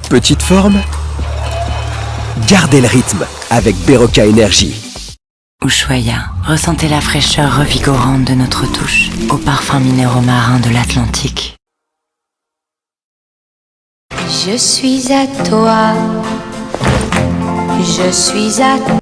petite forme? Gardez le rythme avec Berocca Énergie. Ushuaïa, ressentez la fraîcheur revigorante de notre touche aux parfums minéraux marins de l'Atlantique. Je suis à toi, je suis à toi.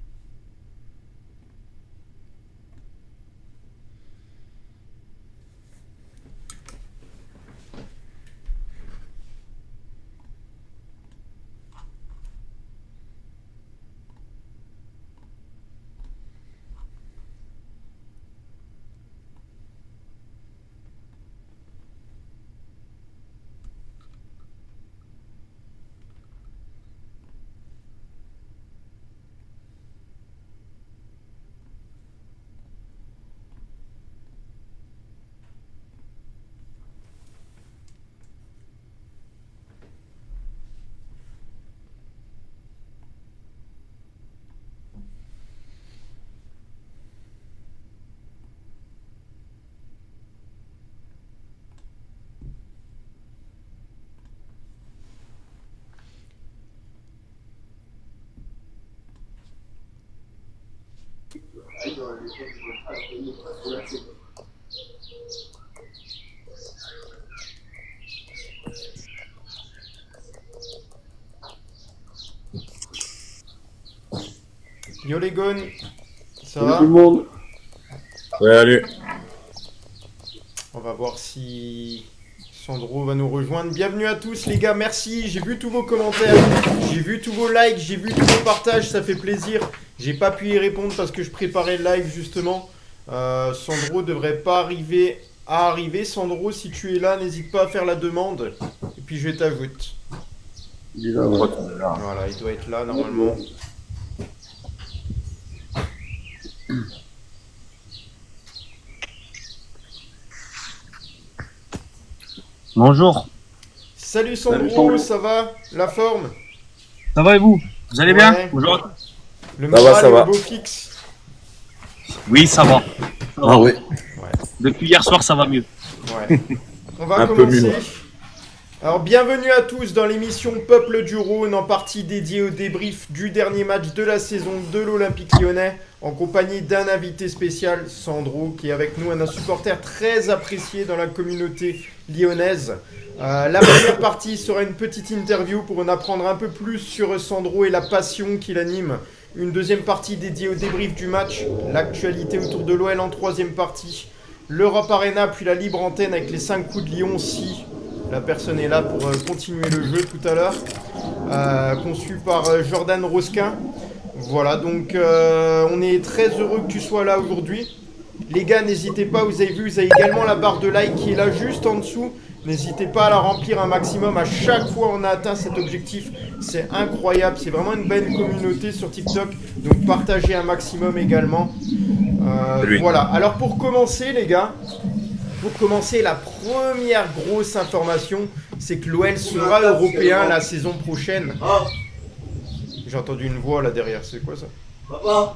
Yo les gones, ça Salut va tout le monde. Salut. On va voir si Sandro va nous rejoindre. Bienvenue à tous les gars, merci. J'ai vu tous vos commentaires, j'ai vu tous vos likes, j'ai vu tous vos partages, ça fait plaisir. J'ai pas pu y répondre parce que je préparais le live justement. Sandro devrait pas arriver à arriver. Sandro, si tu es là, n'hésite pas à faire la demande. Et puis je t'ajoute. Il est là, ouais. Voilà, il doit être là normalement. Bonjour. Salut Sandro, Salut Sandro. ça va? La forme? Ça va et vous? Vous allez bien? Ouais. Bonjour. Le Ça va, moral ça est va. au beau fixe. Oui, ça va. Ah oui. Depuis hier soir, ça va mieux. Ouais. On va Un peu commencer. mieux. Alors bienvenue à tous dans l'émission Peuple du Rhône en partie dédiée au débrief du dernier match de la saison de l'Olympique Lyonnais en compagnie d'un invité spécial, Sandro, qui est avec nous, un supporter très apprécié dans la communauté lyonnaise. La première partie sera une petite interview pour en apprendre un peu plus sur Sandro et la passion qui l'anime. Une deuxième partie dédiée au débrief du match, l'actualité autour de l'OL en troisième partie, l'Europe Arena puis la libre antenne avec les 5 coups de Lyon si la personne est là pour continuer le jeu tout à l'heure, conçu par Jordan Rosquin. Voilà, donc on est très heureux que tu sois là aujourd'hui. Les gars, n'hésitez pas, vous avez vu, vous avez également la barre de like qui est là juste en dessous. N'hésitez pas à la remplir un maximum. À chaque fois on a atteint cet objectif. C'est incroyable, c'est vraiment une belle communauté sur TikTok. Donc partagez un maximum également. Voilà, alors pour commencer les gars, la première grosse information, c'est que l'OL sera européen la saison prochaine. J'ai entendu une voix là derrière, c'est quoi ça? Ah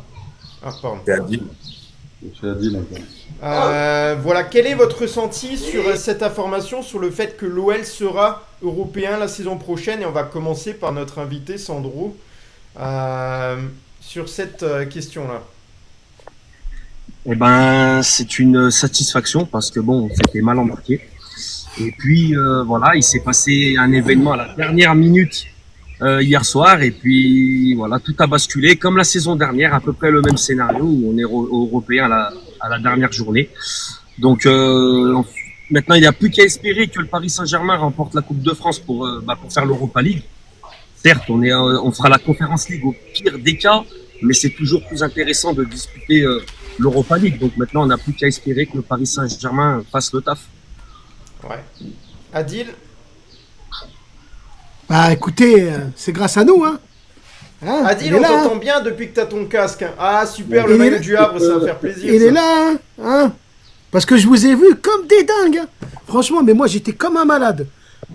pardon. C'est Adil. C'est Adil, Voilà, quel est votre ressenti sur cette information, sur le fait que l'OL sera européen la saison prochaine? Et on va commencer par notre invité Sandro sur cette question-là. Eh ben, c'est une satisfaction parce que bon, c'était mal embarqué. Et puis voilà, il s'est passé un événement à la dernière minute hier soir et puis voilà, tout a basculé comme la saison dernière, à peu près le même scénario où on est européen à la dernière journée. Donc maintenant, il n'y a plus qu'à espérer que le Paris Saint-Germain remporte la Coupe de France pour faire l'Europa League. Certes, on fera la Conference League au pire des cas, mais c'est toujours plus intéressant de disputer l'Europa League. Donc maintenant, on n'a plus qu'à espérer que le Paris Saint-Germain fasse le taf. Ouais. Adil? Bah écoutez, c'est grâce à nous, hein. Adil, il est on là, t'entend hein. bien depuis que t'as ton casque. Hein. Ah super, le Il est maillot là. du Havre, ça va faire plaisir. Il ça. est là, hein. Parce que je vous ai vu comme des dingues, hein. Franchement, mais moi j'étais comme un malade.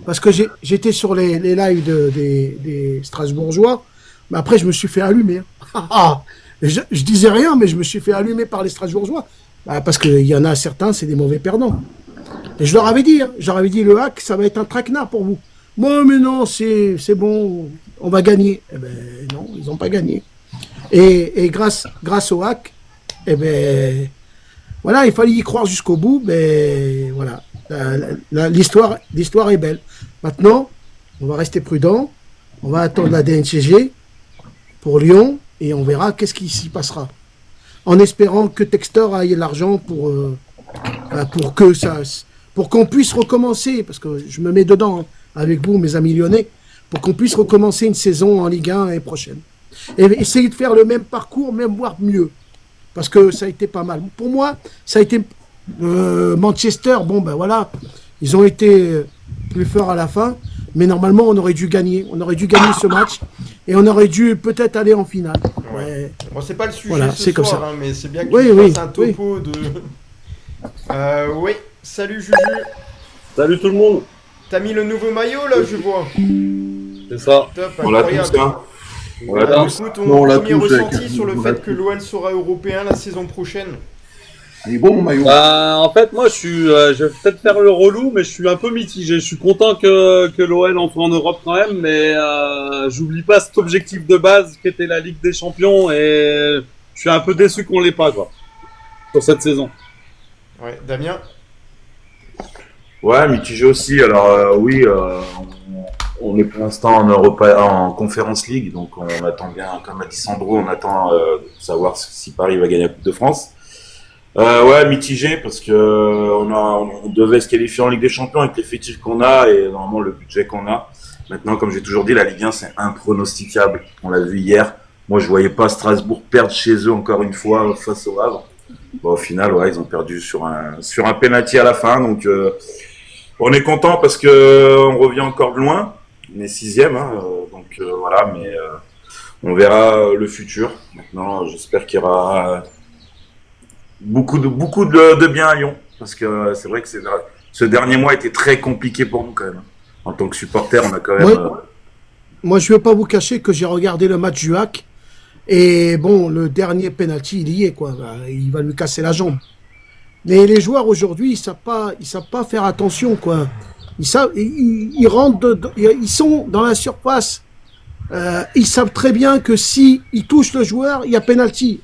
Parce que j'étais sur les lives des Strasbourgeois, mais après je me suis fait allumer. Hein. je disais rien, mais je me suis fait allumer par les Strasbourgeois. Bah, parce qu'il y en a certains, c'est des mauvais perdants. Et je leur avais dit, le hack, ça va être un traquenard pour vous. Bon, mais non, c'est bon, on va gagner. Eh ben non, ils n'ont pas gagné. Et grâce au hack, eh ben voilà, il fallait y croire jusqu'au bout. Mais voilà, l'histoire est belle. Maintenant, on va rester prudent. On va attendre la DNCG pour Lyon et on verra qu'est-ce qui s'y passera. En espérant que Textor ait l'argent pour qu'on puisse recommencer, parce que je me mets dedans avec vous, mes amis lyonnais, pour qu'on puisse recommencer une saison en Ligue 1 l'année prochaine. Et essayer de faire le même parcours, même voire mieux. Parce que ça a été pas mal. Pour moi, ça a été Manchester, bon ben voilà, ils ont été plus forts à la fin, mais normalement on aurait dû gagner. On aurait dû gagner ce match et on aurait dû peut-être aller en finale. Ouais. Bon, c'est pas le sujet voilà, ce soir, comme ça. Mais c'est bien que oui, tu fasses un topo de... oui, salut Juju. Salut tout le monde. T'as mis le nouveau maillot là, je vois. C'est ça. Top, On l'a incroyable. tous, hein. On l'a tous. Du coup, Non, on ton l'a premier tous, ressenti avec- sur le on fait l'a que tous. l'OL sera européen la saison prochaine? Il est bon, mon maillot. Bah, en fait, moi, je vais peut-être faire le relou, mais je suis un peu mitigé. Je suis content que l'OL entre en Europe quand même, mais j'oublie pas cet objectif de base qui était la Ligue des Champions et je suis un peu déçu qu'on l'ait pas, quoi, sur cette saison. Ouais, Damien. Ouais, mitigé aussi. Alors oui, on est pour l'instant en Conference League, donc on attend bien, comme a dit Sandro, on attend de savoir si Paris va gagner la Coupe de France. Ouais, mitigé parce que on devait se qualifier en Ligue des Champions avec l'effectif qu'on a et normalement le budget qu'on a. Maintenant, comme j'ai toujours dit, la Ligue 1 c'est impronosticable. On l'a vu hier. Moi, je voyais pas Strasbourg perdre chez eux encore une fois face au Havre. Bon, au final, ouais, ils ont perdu sur un penalty à la fin, donc. On est content parce que on revient encore de loin, on est 6e, hein, donc voilà, mais on verra le futur. Maintenant, j'espère qu'il y aura beaucoup de bien à Lyon, parce que c'est vrai que ce dernier mois a été très compliqué pour nous quand même. En tant que supporter, on a quand même. Moi, je ne vais pas vous cacher que j'ai regardé le match du hack et bon, le dernier penalty, il y est quoi, il va lui casser la jambe. Mais les joueurs aujourd'hui, ils savent pas faire attention, quoi. Ils rentrent, ils sont dans la surface. Ils savent très bien que si ils touchent le joueur, il y a penalty.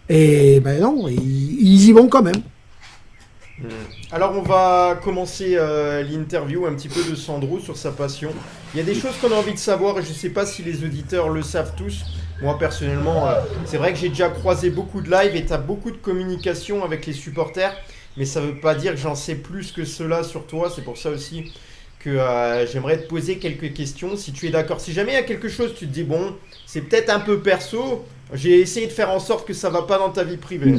Et ben non, ils y vont quand même. Alors on va commencer l'interview un petit peu de Sandro sur sa passion. Il y a des choses qu'on a envie de savoir et je ne sais pas si les auditeurs le savent tous. Moi personnellement, c'est vrai que j'ai déjà croisé beaucoup de lives et tu as beaucoup de communication avec les supporters. Mais ça ne veut pas dire que j'en sais plus que cela sur toi. C'est pour ça aussi que j'aimerais te poser quelques questions si tu es d'accord. Si jamais il y a quelque chose, tu te dis bon, c'est peut-être un peu perso. J'ai essayé de faire en sorte que ça ne va pas dans ta vie privée.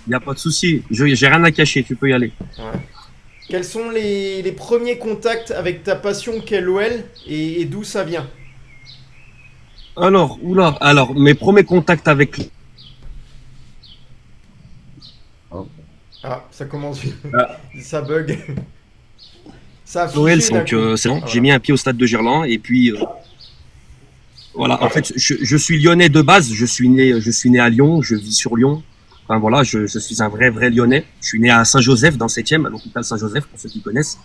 Il n'y a pas de souci. J'ai rien à cacher. Tu peux y aller. Ouais. Quels sont les premiers contacts avec ta passion qu'est l'OL et d'où ça vient? Alors, mes premiers contacts avec... Ah, ça commence. Ah. Ça bug. Ça a l'OL, affiché d'un donc coup. c'est bon. Ah, J'ai mis un pied au stade de Gerland et puis voilà. En fait, je suis lyonnais de base. Je suis né à Lyon. Je vis sur Lyon. Enfin voilà, je suis un vrai lyonnais. Je suis né à Saint-Joseph dans le 7e, à l'hôpital Saint-Joseph pour ceux qui connaissent.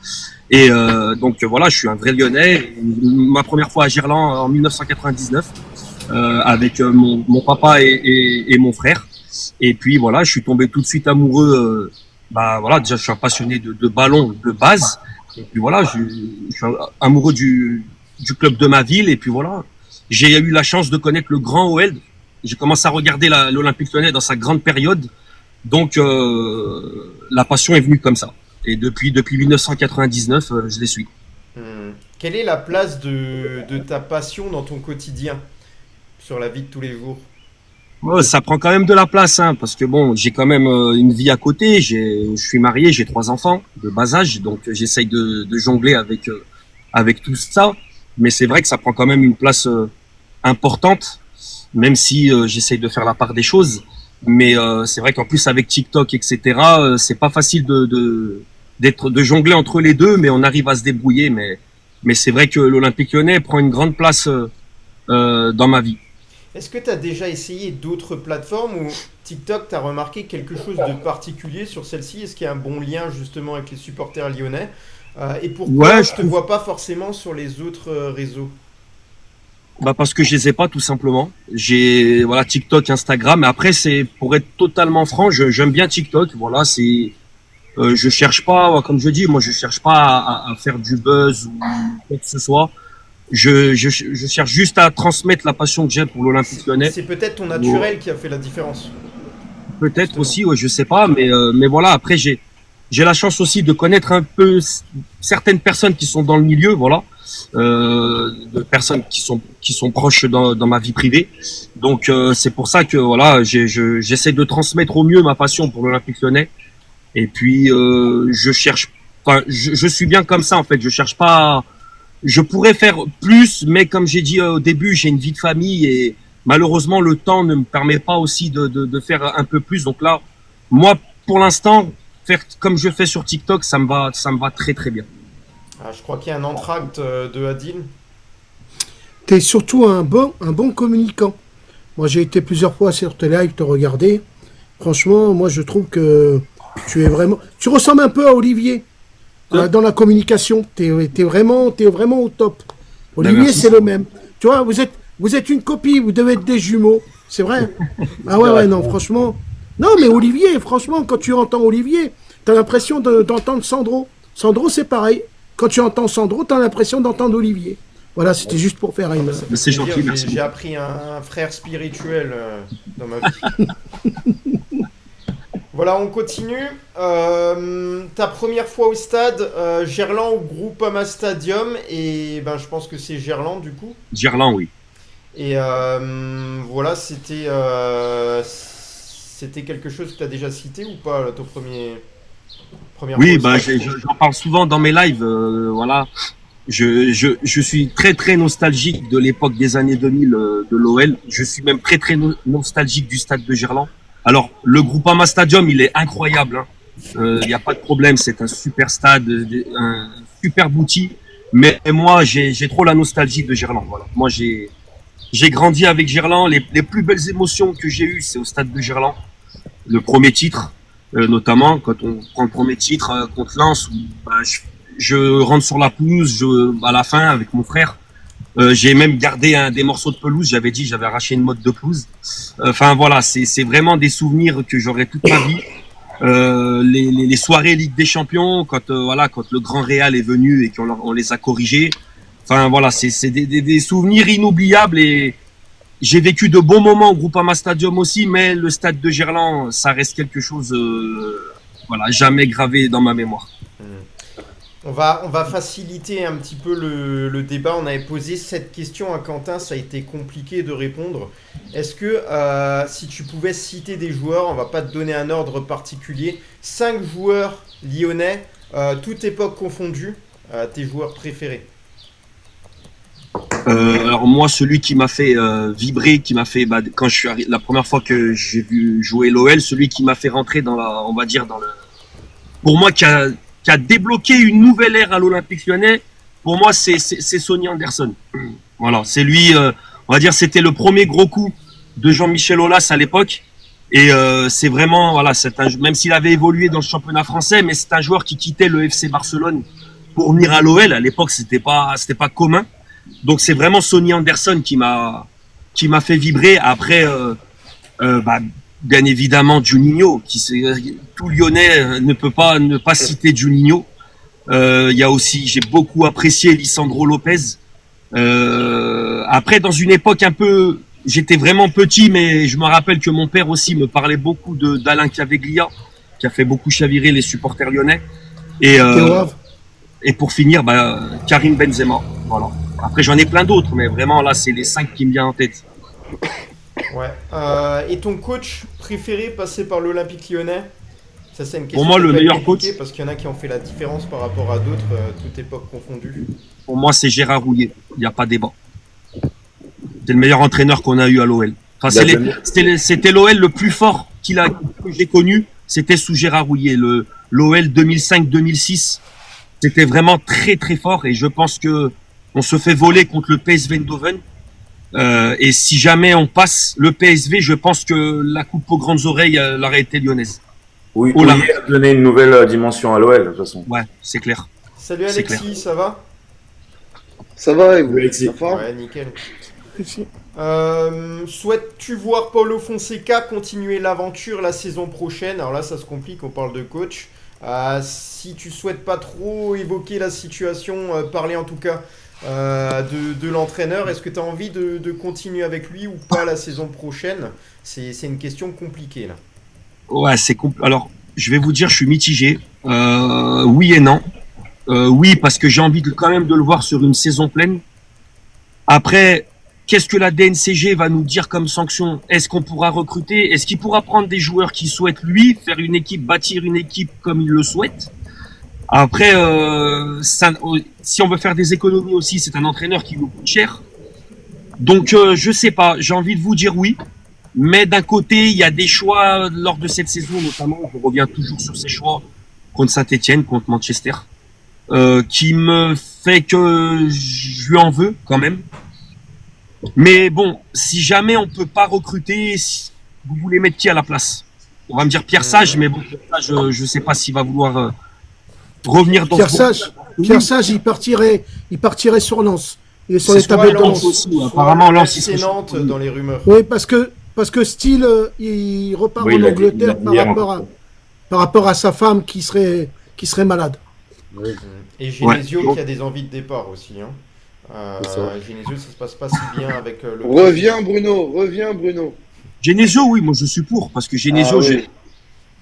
Et donc voilà, je suis un vrai lyonnais. Ma première fois à Gerland en 1999 avec mon papa et mon frère. Et puis voilà, je suis tombé tout de suite amoureux. Bah voilà, déjà je suis un passionné de ballon de base. Et puis voilà, je suis amoureux du club de ma ville. Et puis voilà, j'ai eu la chance de connaître le grand OL. J'ai commencé à regarder l'Olympique Lyonnais dans sa grande période. Donc la passion est venue comme ça. Et depuis 1999, je les suis. Quelle est la place de ta passion dans ton quotidien, sur la vie de tous les jours? Ouais, ça prend quand même de la place, hein, parce que bon, j'ai quand même une vie à côté. Je suis marié, j'ai 3 enfants de bas âge, donc j'essaye de jongler avec tout ça. Mais c'est vrai que ça prend quand même une place importante, même si j'essaye de faire la part des choses. Mais c'est vrai qu'en plus avec TikTok, etc., c'est pas facile de jongler entre les deux, mais on arrive à se débrouiller. Mais c'est vrai que l'Olympique Lyonnais prend une grande place dans ma vie. Est-ce que tu as déjà essayé d'autres plateformes ou TikTok, tu as remarqué quelque chose de particulier sur celle-ci? Est-ce qu'il y a un bon lien justement avec les supporters lyonnais? Et pourquoi Ouais, je te vois pas forcément sur les autres réseaux? Bah parce que je les ai pas tout simplement. J'ai voilà TikTok, Instagram. Mais après c'est pour être totalement franc, j'aime bien TikTok. Voilà, c'est je cherche pas, comme je dis, moi je cherche pas à faire du buzz ou quoi que ce soit. Je cherche juste à transmettre la passion que j'ai pour l'Olympique Lyonnais. C'est peut-être ton naturel qui a fait la différence. Peut-être Justement. aussi, ouais, je sais pas, mais voilà. Après j'ai la chance aussi de connaître un peu certaines personnes qui sont dans le milieu, voilà, de personnes qui sont proches dans ma vie privée. Donc c'est pour ça que voilà, j'essaie de transmettre au mieux ma passion pour l'Olympique Lyonnais. Et puis je cherche, enfin je suis bien comme ça en fait. Je cherche pas. Je pourrais faire plus, mais comme j'ai dit au début, j'ai une vie de famille et malheureusement le temps ne me permet pas aussi de faire un peu plus. Donc là, moi pour l'instant, faire comme je fais sur TikTok, ça me va très très bien. Ah, je crois qu'il y a un entracte de Adil. Tu es surtout un bon communicant. Moi, j'ai été plusieurs fois sur tes lives te regarder. Franchement, moi, je trouve que tu es vraiment... Tu ressembles un peu à Olivier dans la communication. Tu es vraiment au top. Olivier, merci. c'est le même. Tu vois, vous êtes une copie, vous devez être des jumeaux. C'est vrai. Ah ouais, non, franchement. Non, mais Olivier, franchement, quand tu entends Olivier, tu as l'impression d'entendre Sandro. Sandro, c'est pareil. Quand tu entends Sandro, tu as l'impression d'entendre Olivier. Voilà, c'était juste pour faire une... Mais c'est gentil, merci. J'ai appris un frère spirituel dans ma vie. Voilà, on continue. Ta première fois au stade, Gerland au Groupama Stadium, et ben je pense que c'est Gerland du coup. Gerland, oui. Et voilà, c'était quelque chose que tu as déjà cité ou pas, ton première Oui, fois au bah stade? j'en parle souvent dans mes lives. Voilà, je suis très très nostalgique de l'époque des années 2000 de l'OL. Je suis même très très nostalgique du stade de Gerland. Alors le Groupama Stadium, il est incroyable. Il n'y a pas de problème, c'est un super stade, un super outil. Mais moi, j'ai trop la nostalgie de Gerland. Voilà, moi j'ai grandi avec Gerland. Les plus belles émotions que j'ai eues, c'est au stade de Gerland. Le premier titre, notamment quand on prend le premier titre contre Lens, où, bah, je rentre sur la pelouse à la fin avec mon frère. J'ai même gardé des morceaux de pelouse. J'avais dit, j'avais arraché une motte de pelouse. Enfin voilà, c'est vraiment des souvenirs que j'aurai toute ma vie. Les soirées Ligue des Champions, quand le Grand Real est venu et qu'on les a corrigés. Enfin voilà, c'est des souvenirs inoubliables et j'ai vécu de bons moments au Groupama Stadium aussi, mais le stade de Gerland, ça reste quelque chose, voilà, jamais gravé dans ma mémoire. On va faciliter un petit peu le débat. On avait posé cette question à Quentin, ça a été compliqué de répondre. Est-ce que si tu pouvais citer des joueurs, on va pas te donner un ordre particulier, 5 joueurs lyonnais, toute époque confondue, tes joueurs préférés? Alors moi, celui qui m'a fait vibrer, qui m'a fait, quand je suis la première fois que j'ai vu jouer l'OL, celui qui m'a fait rentrer pour moi, qui a débloqué une nouvelle ère à l'Olympique Lyonnais, pour moi, c'est Sonny Anderson. Voilà, c'est lui, on va dire, c'était le premier gros coup de Jean-Michel Aulas à l'époque. Et c'est vraiment, voilà, même s'il avait évolué dans le championnat français, mais c'est un joueur qui quittait le FC Barcelone pour venir à l'OL. À l'époque, c'était pas commun. Donc c'est vraiment Sonny Anderson qui m'a fait vibrer. Après, bien évidemment Juninho, tout Lyonnais ne peut pas ne pas citer Juninho. Il y a aussi, j'ai beaucoup apprécié Lisandro Lopez. Après, dans une époque j'étais vraiment petit, mais je me rappelle que mon père aussi me parlait beaucoup d'Alain Caveglia, qui a fait beaucoup chavirer les supporters lyonnais. Et pour finir, Karim Benzema. Voilà. Après, j'en ai plein d'autres, mais vraiment là, c'est les 5 qui me viennent en tête. Ouais. Et ton coach préféré passé par l'Olympique Lyonnais? Ça, c'est une question. Pour moi, le meilleur coach, parce qu'il y en a qui ont fait la différence par rapport à d'autres, toute époque confondue. Pour moi, c'est Gérard Rouillet. Il n'y a pas débat. C'est le meilleur entraîneur qu'on a eu à l'OL. Enfin, c'était l'OL le plus fort que j'ai connu. C'était sous Gérard Rouillet. L'OL 2005-2006, c'était vraiment très très fort. Et je pense que on se fait voler contre le PSV Eindhoven. Et si jamais on passe le PSV, je pense que la coupe aux grandes oreilles, elle aurait été lyonnaise. Oui, Rouillet a donné une nouvelle dimension à l'OL, de toute façon. Ouais, c'est clair. Salut C'est Alexis, clair. ça va? Ça va et vous? Alexis. Ça va Ouais, nickel. Merci. Souhaites-tu voir Paulo Fonseca continuer l'aventure la saison prochaine? Alors là, ça se complique, on parle de coach. Si tu souhaites pas trop évoquer la situation, parler en tout cas de l'entraîneur, est-ce que tu as envie de continuer avec lui ou pas la saison prochaine? C'est une question compliquée là. Ouais, alors, je vais vous dire, je suis mitigé. Oui et non. Oui, parce que j'ai envie quand même de le voir sur une saison pleine. Après, qu'est-ce que la DNCG va nous dire comme sanction? Est-ce qu'on pourra recruter? Est-ce qu'il pourra prendre des joueurs qui souhaitent lui faire une équipe, bâtir une équipe comme il le souhaite? Après, si on veut faire des économies aussi, c'est un entraîneur qui nous coûte cher. Donc, je sais pas. J'ai envie de vous dire oui. Mais d'un côté, il y a des choix lors de cette saison, notamment, je reviens toujours sur ces choix contre Saint-Etienne, contre Manchester, qui me fait que je lui en veux quand même. Mais bon, si jamais on peut pas recruter, vous voulez mettre qui à la place? On va me dire Pierre Sage, mais bon, je sais pas s'il va vouloir revenir dans Pierre Sage, il partirait sur Lens. Il est sur les Soit tablettes de Lens, Lens. aussi, soit apparemment, Lens, il FC serait Nantes chaud. dans les rumeurs. Oui, parce que Steele, il repart Oui, en il a dit- Angleterre il a dit par rapport à sa femme qui serait malade. Et Genesio Ouais. qui a des envies de départ aussi. Hein. C'est ça. Genesio, ça se passe pas si bien avec le. Reviens Bruno. Genesio, oui, moi je suis pour, parce que Genesio, Ah oui.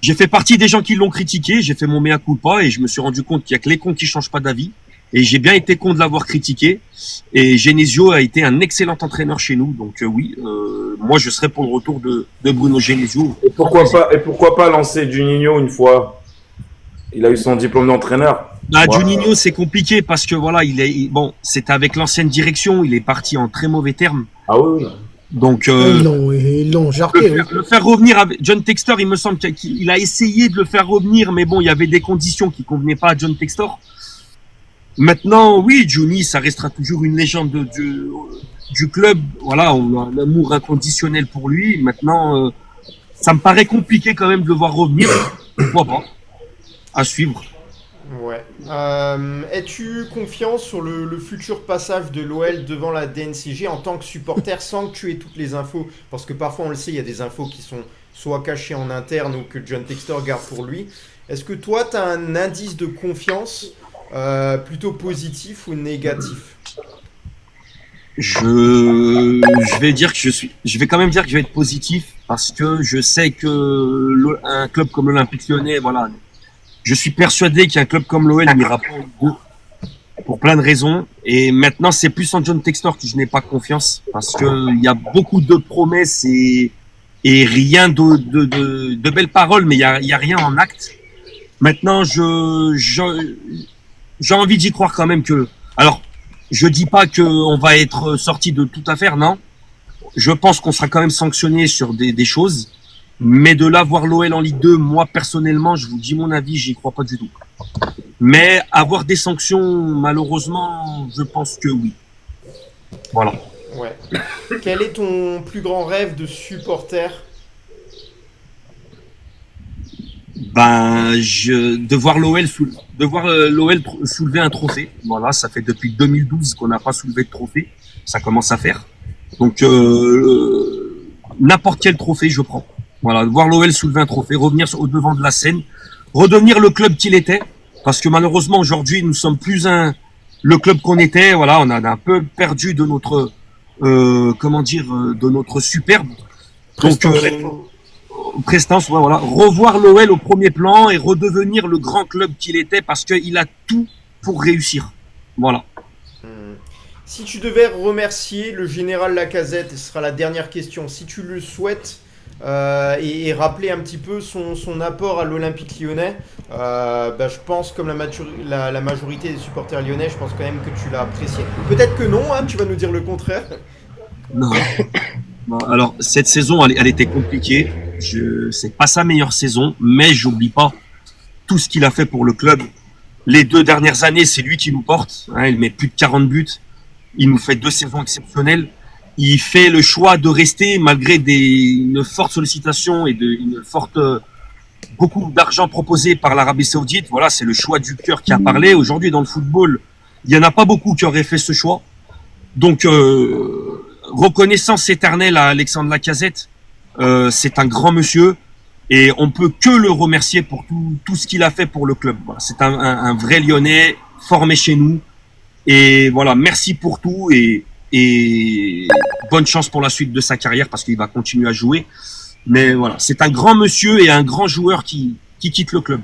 j'ai fait partie des gens qui l'ont critiqué, j'ai fait mon mea culpa et je me suis rendu compte qu'il y a que les cons qui changent pas d'avis. Et j'ai bien été con de l'avoir critiqué. Et Genesio a été un excellent entraîneur chez nous, donc oui, moi je serais pour le retour de Bruno Genesio. Et pourquoi pas lancer Juninho une fois? Il a eu son diplôme d'entraîneur. Bah, Ouais. Juninho, c'est compliqué parce que voilà, bon, c'était avec l'ancienne direction, il est parti en très mauvais termes. Ah oui, oui. Donc, Ils l'ont jarté. Oui. le faire revenir avec John Textor, il me semble qu'il a essayé de le faire revenir, mais bon, il y avait des conditions qui convenaient pas à John Textor. Maintenant, oui, Juni, ça restera toujours une légende du club. Voilà, on a un amour inconditionnel pour lui. Maintenant, ça me paraît compliqué quand même de le voir revenir. Pourquoi pas? À suivre. Ouais. Es-tu confiant sur le futur passage de l'OL devant la DNCG en tant que supporter sans que tu aies toutes les infos? Parce que parfois, on le sait, il y a des infos qui sont soit cachées en interne ou que John Textor garde pour lui. Est-ce que toi, tu as un indice de confiance plutôt positif ou négatif? Je vais quand même dire que je vais être positif parce que je sais que un club comme l'Olympique Lyonnais, voilà, je suis persuadé qu'un club comme l'OL n'ira pas en Ligue 2 pour plein de raisons. Et maintenant, c'est plus en John Textor que je n'ai pas confiance parce que il y a beaucoup de promesses et rien de belles paroles, mais il y a rien en acte. Maintenant, j'ai envie d'y croire quand même que, alors, je dis pas qu'on va être sorti de toute affaire, non. Je pense qu'on sera quand même sanctionné sur des choses. Mais de là voir l'OL en Ligue 2, moi personnellement, je vous dis mon avis, j'y crois pas du tout. Mais avoir des sanctions, malheureusement, je pense que oui. Voilà. Ouais. Quel est ton plus grand rêve de supporter? Ben, de voir l'OL soulever un trophée. Voilà, ça fait depuis 2012 qu'on n'a pas soulevé de trophée. Ça commence à faire. Donc, n'importe quel trophée, je prends. Voilà, voir l'OL soulever un trophée, revenir au devant de la scène, redevenir le club qu'il était. Parce que malheureusement, aujourd'hui, nous sommes plus le club qu'on était. Voilà, on a un peu perdu de notre, de notre superbe. Donc, prestance, ouais, voilà. Revoir l'OL au premier plan et redevenir le grand club qu'il était parce qu'il a tout pour réussir. Voilà. Si tu devais remercier le général Lacazette, ce sera la dernière question, si tu le souhaites, et rappeler un petit peu son apport à l'Olympique Lyonnais, je pense, comme la majorité des supporters lyonnais, je pense quand même que tu l'as apprécié. Peut-être que non, hein, tu vas nous dire le contraire. Non. Non, alors, cette saison, elle était compliquée. C'est pas sa meilleure saison, mais j'oublie pas tout ce qu'il a fait pour le club. Les 2 dernières années, c'est lui qui nous porte. Hein, il met plus de 40 buts. Il nous fait 2 saisons exceptionnelles. Il fait le choix de rester malgré une forte sollicitation et une forte beaucoup d'argent proposé par l'Arabie Saoudite. Voilà, c'est le choix du cœur qui a parlé. Aujourd'hui, dans le football, il y en a pas beaucoup qui auraient fait ce choix. Donc, reconnaissance éternelle à Alexandre Lacazette. C'est un grand monsieur et on peut que le remercier pour tout ce qu'il a fait pour le club. Voilà, c'est un vrai Lyonnais formé chez nous. Et voilà, merci pour tout et bonne chance pour la suite de sa carrière parce qu'il va continuer à jouer. Mais voilà, c'est un grand monsieur et un grand joueur qui quitte le club.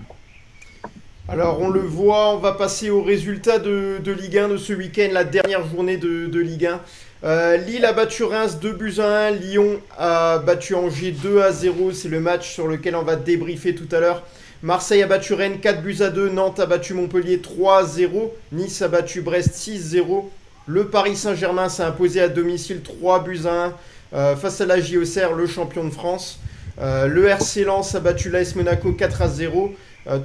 Alors on le voit, on va passer aux résultats de Ligue 1 de ce week-end, la dernière journée de Ligue 1. Lille a battu Reims 2-1, Lyon a battu Angers 2-0, c'est le match sur lequel on va débriefer tout à l'heure. Marseille a battu Rennes 4-2, Nantes a battu Montpellier 3-0, Nice a battu Brest 6-0, le Paris Saint-Germain s'est imposé à domicile 3-1 face à la JOCR, le champion de France. Le RC Lens a battu l'AS Monaco 4-0.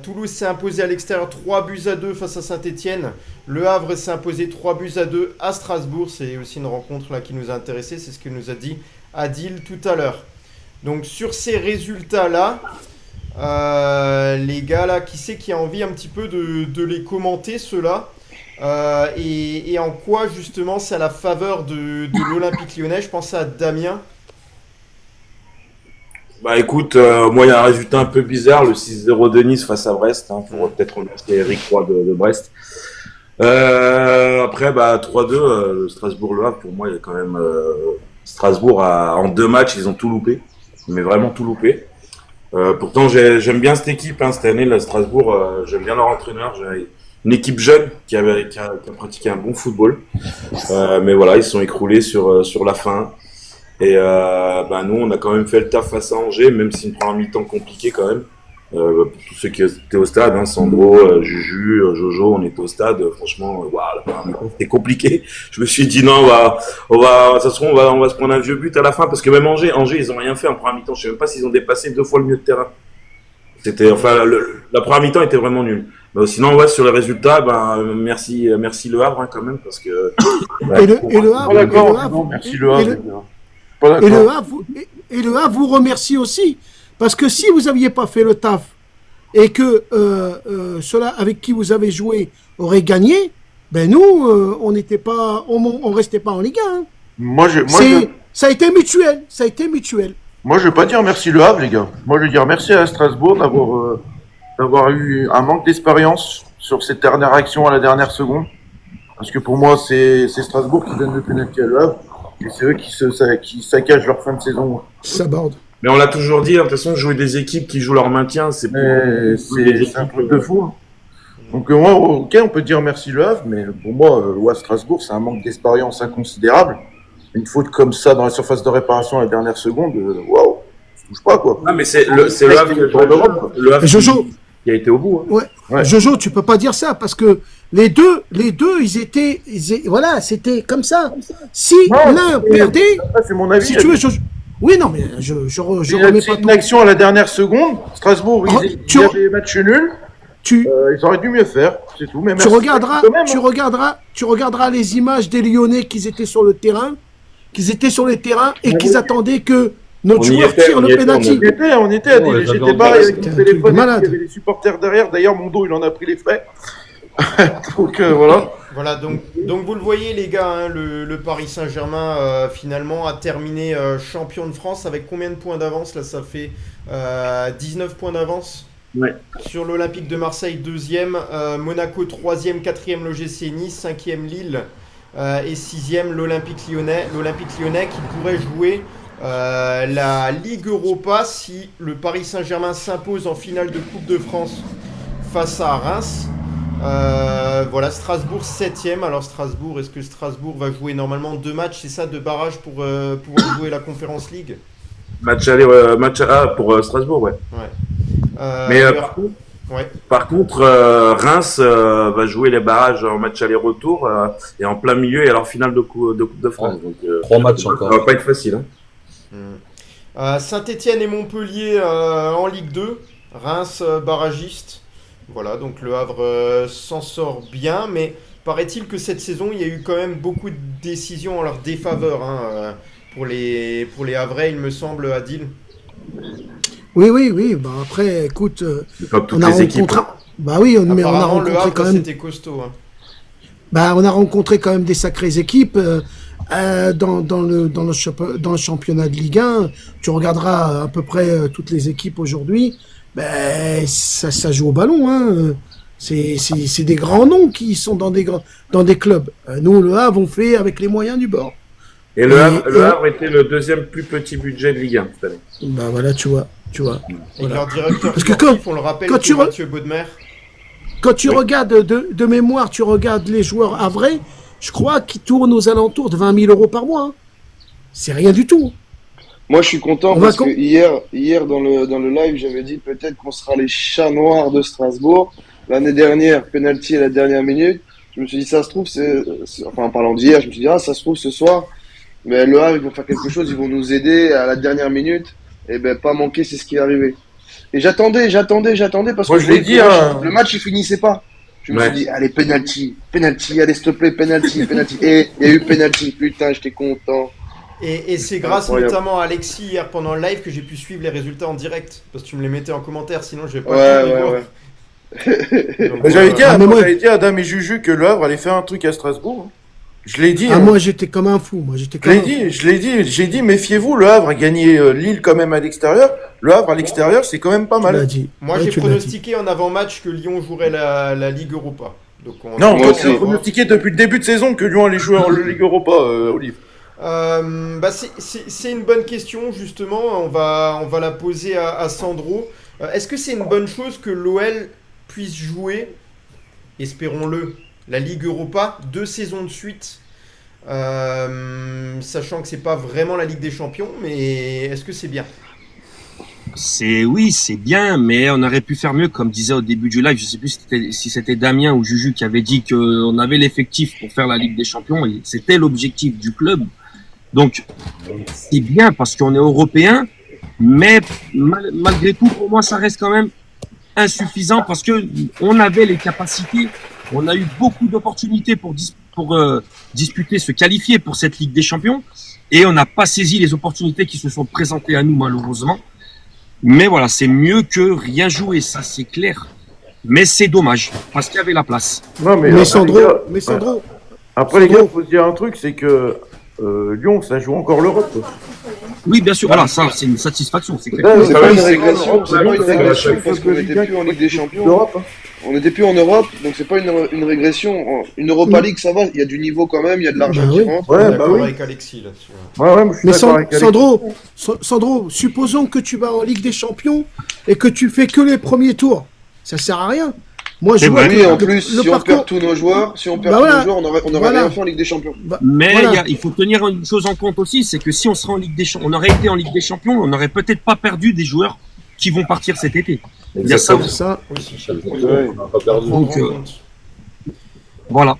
Toulouse s'est imposé à l'extérieur 3-2 face à Saint-Etienne. Le Havre s'est imposé 3-2 à Strasbourg. C'est aussi une rencontre là qui nous a intéressé. C'est ce que nous a dit Adil tout à l'heure. Donc sur ces résultats-là, les gars là, qui c'est qui a envie un petit peu de les commenter ceux-là et en quoi justement c'est à la faveur de l'Olympique Lyonnais. Je pense à Damien. Bah écoute, moi il y a un résultat un peu bizarre, le 6-0 de Nice face à Brest, hein, pour peut-être remercier Eric Roy de Brest. Après, 3-2, le Strasbourg-Le Havre, pour moi il y a quand même... Strasbourg, en 2 matchs, ils ont tout loupé, mais vraiment tout loupé. Pourtant j'aime bien cette équipe, hein, cette année, là, Strasbourg, j'aime bien leur entraîneur, j'ai une équipe jeune qui a pratiqué un bon football. Mais voilà, ils se sont écroulés sur la fin. Et nous, on a quand même fait le taf face à Angers, même si une première mi-temps compliquée quand même. Pour tous ceux qui étaient au stade, hein, Sandro, Juju, Jojo, on était au stade. Franchement, la première mi-temps c'était compliqué. Je me suis dit non, on va se prendre un vieux but à la fin parce que même Angers, ils ont rien fait en première mi-temps. Je sais même pas s'ils ont dépassé 2 fois le milieu de terrain. La première mi-temps était vraiment nulle. Mais sinon, ouais, sur les résultats, merci Le Havre, hein, quand même, parce que. Et le Havre, merci Le Havre. Et le Havre vous remercie aussi. Parce que si vous n'aviez pas fait le taf et que ceux-là avec qui vous avez joué auraient gagné, nous, on restait pas en Ligue 1. Ça a été mutuel. Moi, je vais pas dire merci Le Havre, les gars. Moi, je vais dire merci à Strasbourg d'avoir eu un manque d'expérience sur cette dernière action à la dernière seconde. Parce que pour moi, c'est Strasbourg qui donne le penalty à Le Havre. Et c'est eux qui saccagent leur fin de saison. Ça borde. Mais on l'a toujours dit, hein, de toute façon, jouer des équipes qui jouent leur maintien, c'est un truc de fou. Hein. Donc moi, ok, on peut dire merci Le Havre, mais pour moi, Strasbourg, c'est un manque d'expérience inconsidérable. Une faute comme ça dans la surface de réparation à la dernière seconde, waouh, ça touche pas quoi. Ah mais c'est Le Havre le Havre Jojo, qui a été au bout. Hein. Ouais. Jojo, tu peux pas dire ça parce que les deux, voilà, c'était comme ça. Si l'un perdait, c'est mon avis. Si tu veux, oui, non, mais je remets pas une action à la dernière seconde. Strasbourg, il y avait match nul. Ils auraient dû mieux faire, c'est tout. Mais tu regarderas les images des Lyonnais qui étaient sur le terrain, et qu'ils attendaient que notre joueur tire le penalty. On était à des. J'étais pas avec mon téléphone. Il y avait les supporters derrière. D'ailleurs, Mondo, il en a pris les frais. Donc voilà. Voilà, donc vous le voyez les gars, hein, le Paris Saint-Germain finalement a terminé champion de France avec combien de points d'avance? Là ça fait 19 points d'avance sur l'Olympique de Marseille 2e, Monaco 3e, 4e l'OGC Nice, 5e Lille et 6e l'Olympique Lyonnais. L'Olympique Lyonnais qui pourrait jouer la Ligue Europa si le Paris Saint-Germain s'impose en finale de Coupe de France face à Reims. Voilà, Strasbourg 7e. Alors Strasbourg, est-ce que Strasbourg va jouer normalement 2 matchs, c'est ça, de barrage pour pouvoir jouer la Conference League? Match pour Strasbourg, ouais. Mais par contre, Reims va jouer les barrages en match aller-retour et en plein milieu et alors finale de Coupe de France. Donc, 3 matchs encore. Ça va pas être facile. Hein. Saint-Etienne et Montpellier en Ligue 2. Reims barragiste. Voilà, donc le Havre s'en sort bien, mais paraît-il que cette saison, il y a eu quand même beaucoup de décisions en leur défaveur pour les Havrais, il me semble, Adil. Oui. Bah après, écoute, Comme toutes on a les équipes. rencontré. Bah oui, mais on a Apparemment, le rencontré Havre, quand même. c'était costaud. Hein. Bah, on a rencontré quand même des sacrées équipes dans le championnat de Ligue 1. Tu regarderas à peu près toutes les équipes aujourd'hui. Ben, ça joue au ballon. Hein. C'est des grands noms qui sont dans des clubs. Nous, le Havre, on fait avec les moyens du bord. Et le Havre était le deuxième plus petit budget de Ligue 1 cette année. Bah voilà, tu vois. Et Voilà. leur directeur Parce que sportif, on le rappelle, quand c'est tu Mathieu Baudemer. Quand tu regardes de mémoire, tu regardes les joueurs havrais, je crois qu'ils tournent aux alentours de 20 000 euros par mois. Hein. C'est rien du tout. Moi, je suis content On parce va que hier dans le live, j'avais dit peut-être qu'on sera les chats noirs de Strasbourg. L'année dernière, penalty à la dernière minute. Je me suis dit, ça se trouve, enfin, en parlant d'hier, je me suis dit, ça se trouve ce soir. Mais le Havre, ils vont faire quelque chose, ils vont nous aider à la dernière minute. Et ben, pas manquer, c'est ce qui est arrivé. Et j'attendais parce Moi, que je l'ai dit, hein. le match, il finissait pas. Je me suis dit, allez, penalty, allez, s'il te plaît, penalty. Et il y a eu penalty. Putain, j'étais content. Et c'est grâce Incroyable. notamment à Alexis hier pendant le live que j'ai pu suivre les résultats en direct. Parce que tu me les mettais en commentaire, sinon je vais pas les voir. Ouais. Donc, J'avais dit, mais moi- j'avais dit à Adam et Juju que le Havre allait faire un truc à Strasbourg. Hein. Je l'ai dit. Ah, hein. moi, j'étais comme un fou. J'ai dit, méfiez-vous, le Havre a gagné Lille quand même à l'extérieur. Le Havre à l'extérieur, c'est quand même pas Tu l'as mal. dit. Moi, Ouais, j'ai tu l'as pronostiqué en avant-match que Lyon jouerait la Ligue Europa. Donc, Non, Moi toi, aussi. tu as pronostiqué depuis le début de saison que Lyon allait jouer en Ligue Europa, Olive. C'est une bonne question, justement. On va la poser à Sandro. Est-ce que c'est une bonne chose que l'OL puisse jouer, espérons-le, la Ligue Europa 2 saisons de suite, sachant que c'est pas vraiment la Ligue des Champions, mais est-ce que c'est bien? Oui, c'est bien, mais on aurait pu faire mieux, comme disait au début du live. Je sais plus si c'était Damien ou Juju qui avait dit qu'on avait l'effectif pour faire la Ligue des Champions et c'était l'objectif du club. Donc, c'est bien parce qu'on est européen, mais malgré tout, pour moi, ça reste quand même insuffisant parce que on avait les capacités, on a eu beaucoup d'opportunités pour disputer, se qualifier pour cette Ligue des Champions et on n'a pas saisi les opportunités qui se sont présentées à nous malheureusement. Mais voilà, c'est mieux que rien jouer, ça c'est clair. Mais c'est dommage parce qu'il y avait la place. Non, Mais après, Sandro, les gars, mais Sandro, après, les gars, faut se dire un truc, c'est que Lyon, ça joue encore l'Europe. quoi. Oui, bien sûr, voilà, ça c'est une satisfaction, c'est clair. Ouais, C'est ouais, pas une ouais, régression, c'est ouais, pas une ouais, régression ouais, parce ouais, qu'on ouais, n'était ouais, plus en Ligue des Champions. d'Europe, hein. On n'était plus en Europe, donc c'est pas une régression. Une Europa League, ça va, il y a du niveau quand même, il y a de l'argent Bah qui oui. rentre. Ouais, D'accord bah oui. avec Alexis là-dessus. Ouais, moi, je suis mais d'accord avec Alex. Sandro, supposons que tu vas en Ligue des Champions et que tu fais que les premiers tours. Ça sert à rien. Moi, je C'est vois vrai. Oui, que en plus, si on perd tous nos joueurs, on aurait Voilà. rien fait en Ligue des Champions. Mais Voilà. il faut tenir une chose en compte aussi, c'est que si on serait en Ligue des Champions, on aurait été en Ligue des Champions, on n'aurait peut-être pas perdu des joueurs qui vont partir cet été. Il y a ça C'est aussi. ça. Oui, Ouais. On n'a pas perdu. Donc, prendre en compte. Voilà.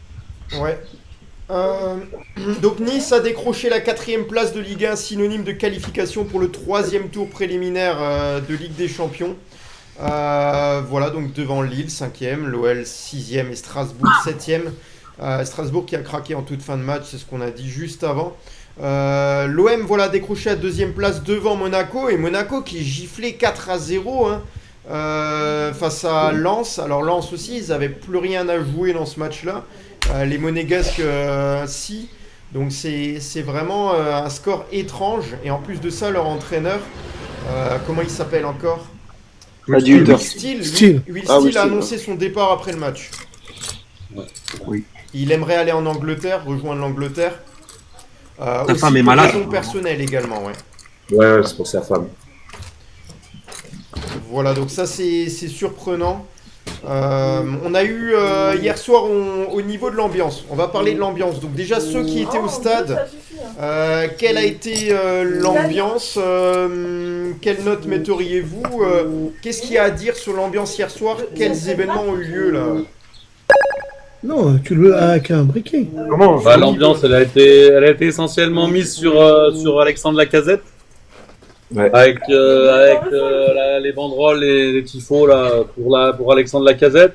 Ouais. Donc Nice a décroché la 4e place de Ligue 1, synonyme de qualification pour le 3e tour préliminaire de Ligue des Champions. Voilà, donc devant Lille, 5e, l'OL 6e et Strasbourg 7e. Strasbourg qui a craqué en toute fin de match, c'est ce qu'on a dit juste avant. L'OM voilà, décroché à 2e place devant Monaco, et Monaco qui est giflé 4-0 face à Lens. Alors Lens aussi, ils n'avaient plus rien à jouer dans ce match-là. Les Monégasques, si. Donc c'est vraiment un score étrange. Et en plus de ça, leur entraîneur, comment il s'appelle encore? Adi Hutter. Will Steele. Steele Ah oui, a Steele, annoncé son départ après le match. Oui. Il aimerait aller en Angleterre, rejoindre l'Angleterre. Sa femme est malade. Pour raison personnelle également, ouais. Ouais, c'est pour sa femme. Voilà, donc ça c'est surprenant. On a eu hier soir au niveau de l'ambiance. On va parler de l'ambiance. Donc déjà ceux qui étaient au stade, quelle a été l'ambiance? Quelle note metteriez-vous? Qu'est-ce qu'il y a à dire sur l'ambiance hier soir? Quels événements ont eu lieu là? Non, tu le veux avec un briquet. Comment Bah, l'ambiance, elle a été essentiellement mise sur Alexandre Lacazette. Ouais. Avec les banderoles et les tifos là, pour Alexandre Lacazette.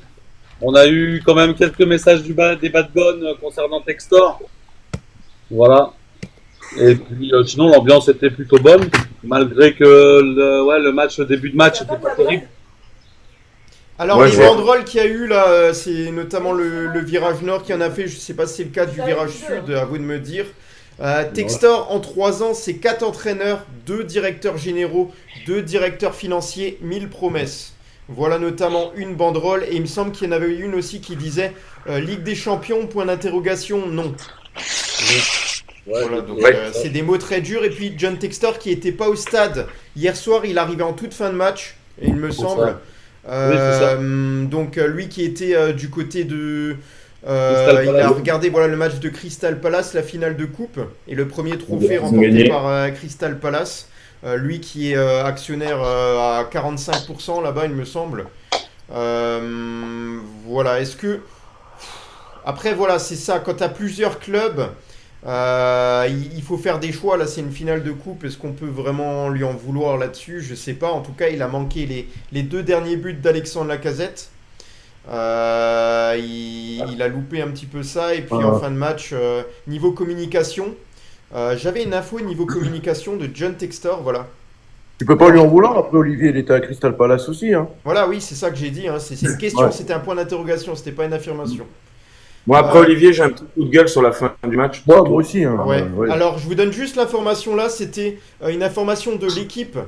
On a eu quand même quelques messages des Bad Guns concernant Textor. Voilà. Et puis sinon l'ambiance était plutôt bonne. Malgré que le début de match était pas terrible. Alors, Ouais, les je vois. banderoles qu'il y a eu là, c'est notamment le virage nord qui en a fait. Je sais pas si c'est le cas du virage sud, à vous de me dire. Textor, en 3 ans, c'est 4 entraîneurs, 2 directeurs généraux, 2 directeurs financiers, 1000 promesses. Voilà notamment une banderole. Et il me semble qu'il y en avait une aussi qui disait Ligue des Champions, point d'interrogation, non. Voilà, donc c'est des mots très durs. Et puis John Textor qui était pas au stade hier soir, il arrivait en toute fin de match, et il me semble. c'est ça. Donc lui qui était du côté de... Crystal il a Palace. regardé voilà, le match de Crystal Palace, la finale de coupe, et le premier trophée Ils ont remporté gagné. par Crystal Palace. Lui qui est actionnaire à 45% là-bas, il me semble. Voilà, est-ce que... Après, voilà, c'est ça, quand tu as plusieurs clubs, il faut faire des choix. Là, c'est une finale de coupe. Est-ce qu'on peut vraiment lui en vouloir là-dessus? Je sais pas. En tout cas, il a manqué les 2 derniers buts d'Alexandre Lacazette. Il a loupé un petit peu ça. Et puis en fin de match, niveau communication, j'avais une info niveau communication de John Textor. Voilà. Tu peux pas lui en vouloir, après Olivier, il était à Crystal Palace aussi. Hein. Voilà, oui, c'est ça que j'ai dit. Hein. C'est une question, Ouais. c'était un point d'interrogation, c'était pas une affirmation. Moi, après Olivier, j'ai un petit coup de gueule sur la fin du match. Moi aussi. Hein. Ouais. Ouais. Alors, je vous donne juste l'information là. C'était une information de l'équipe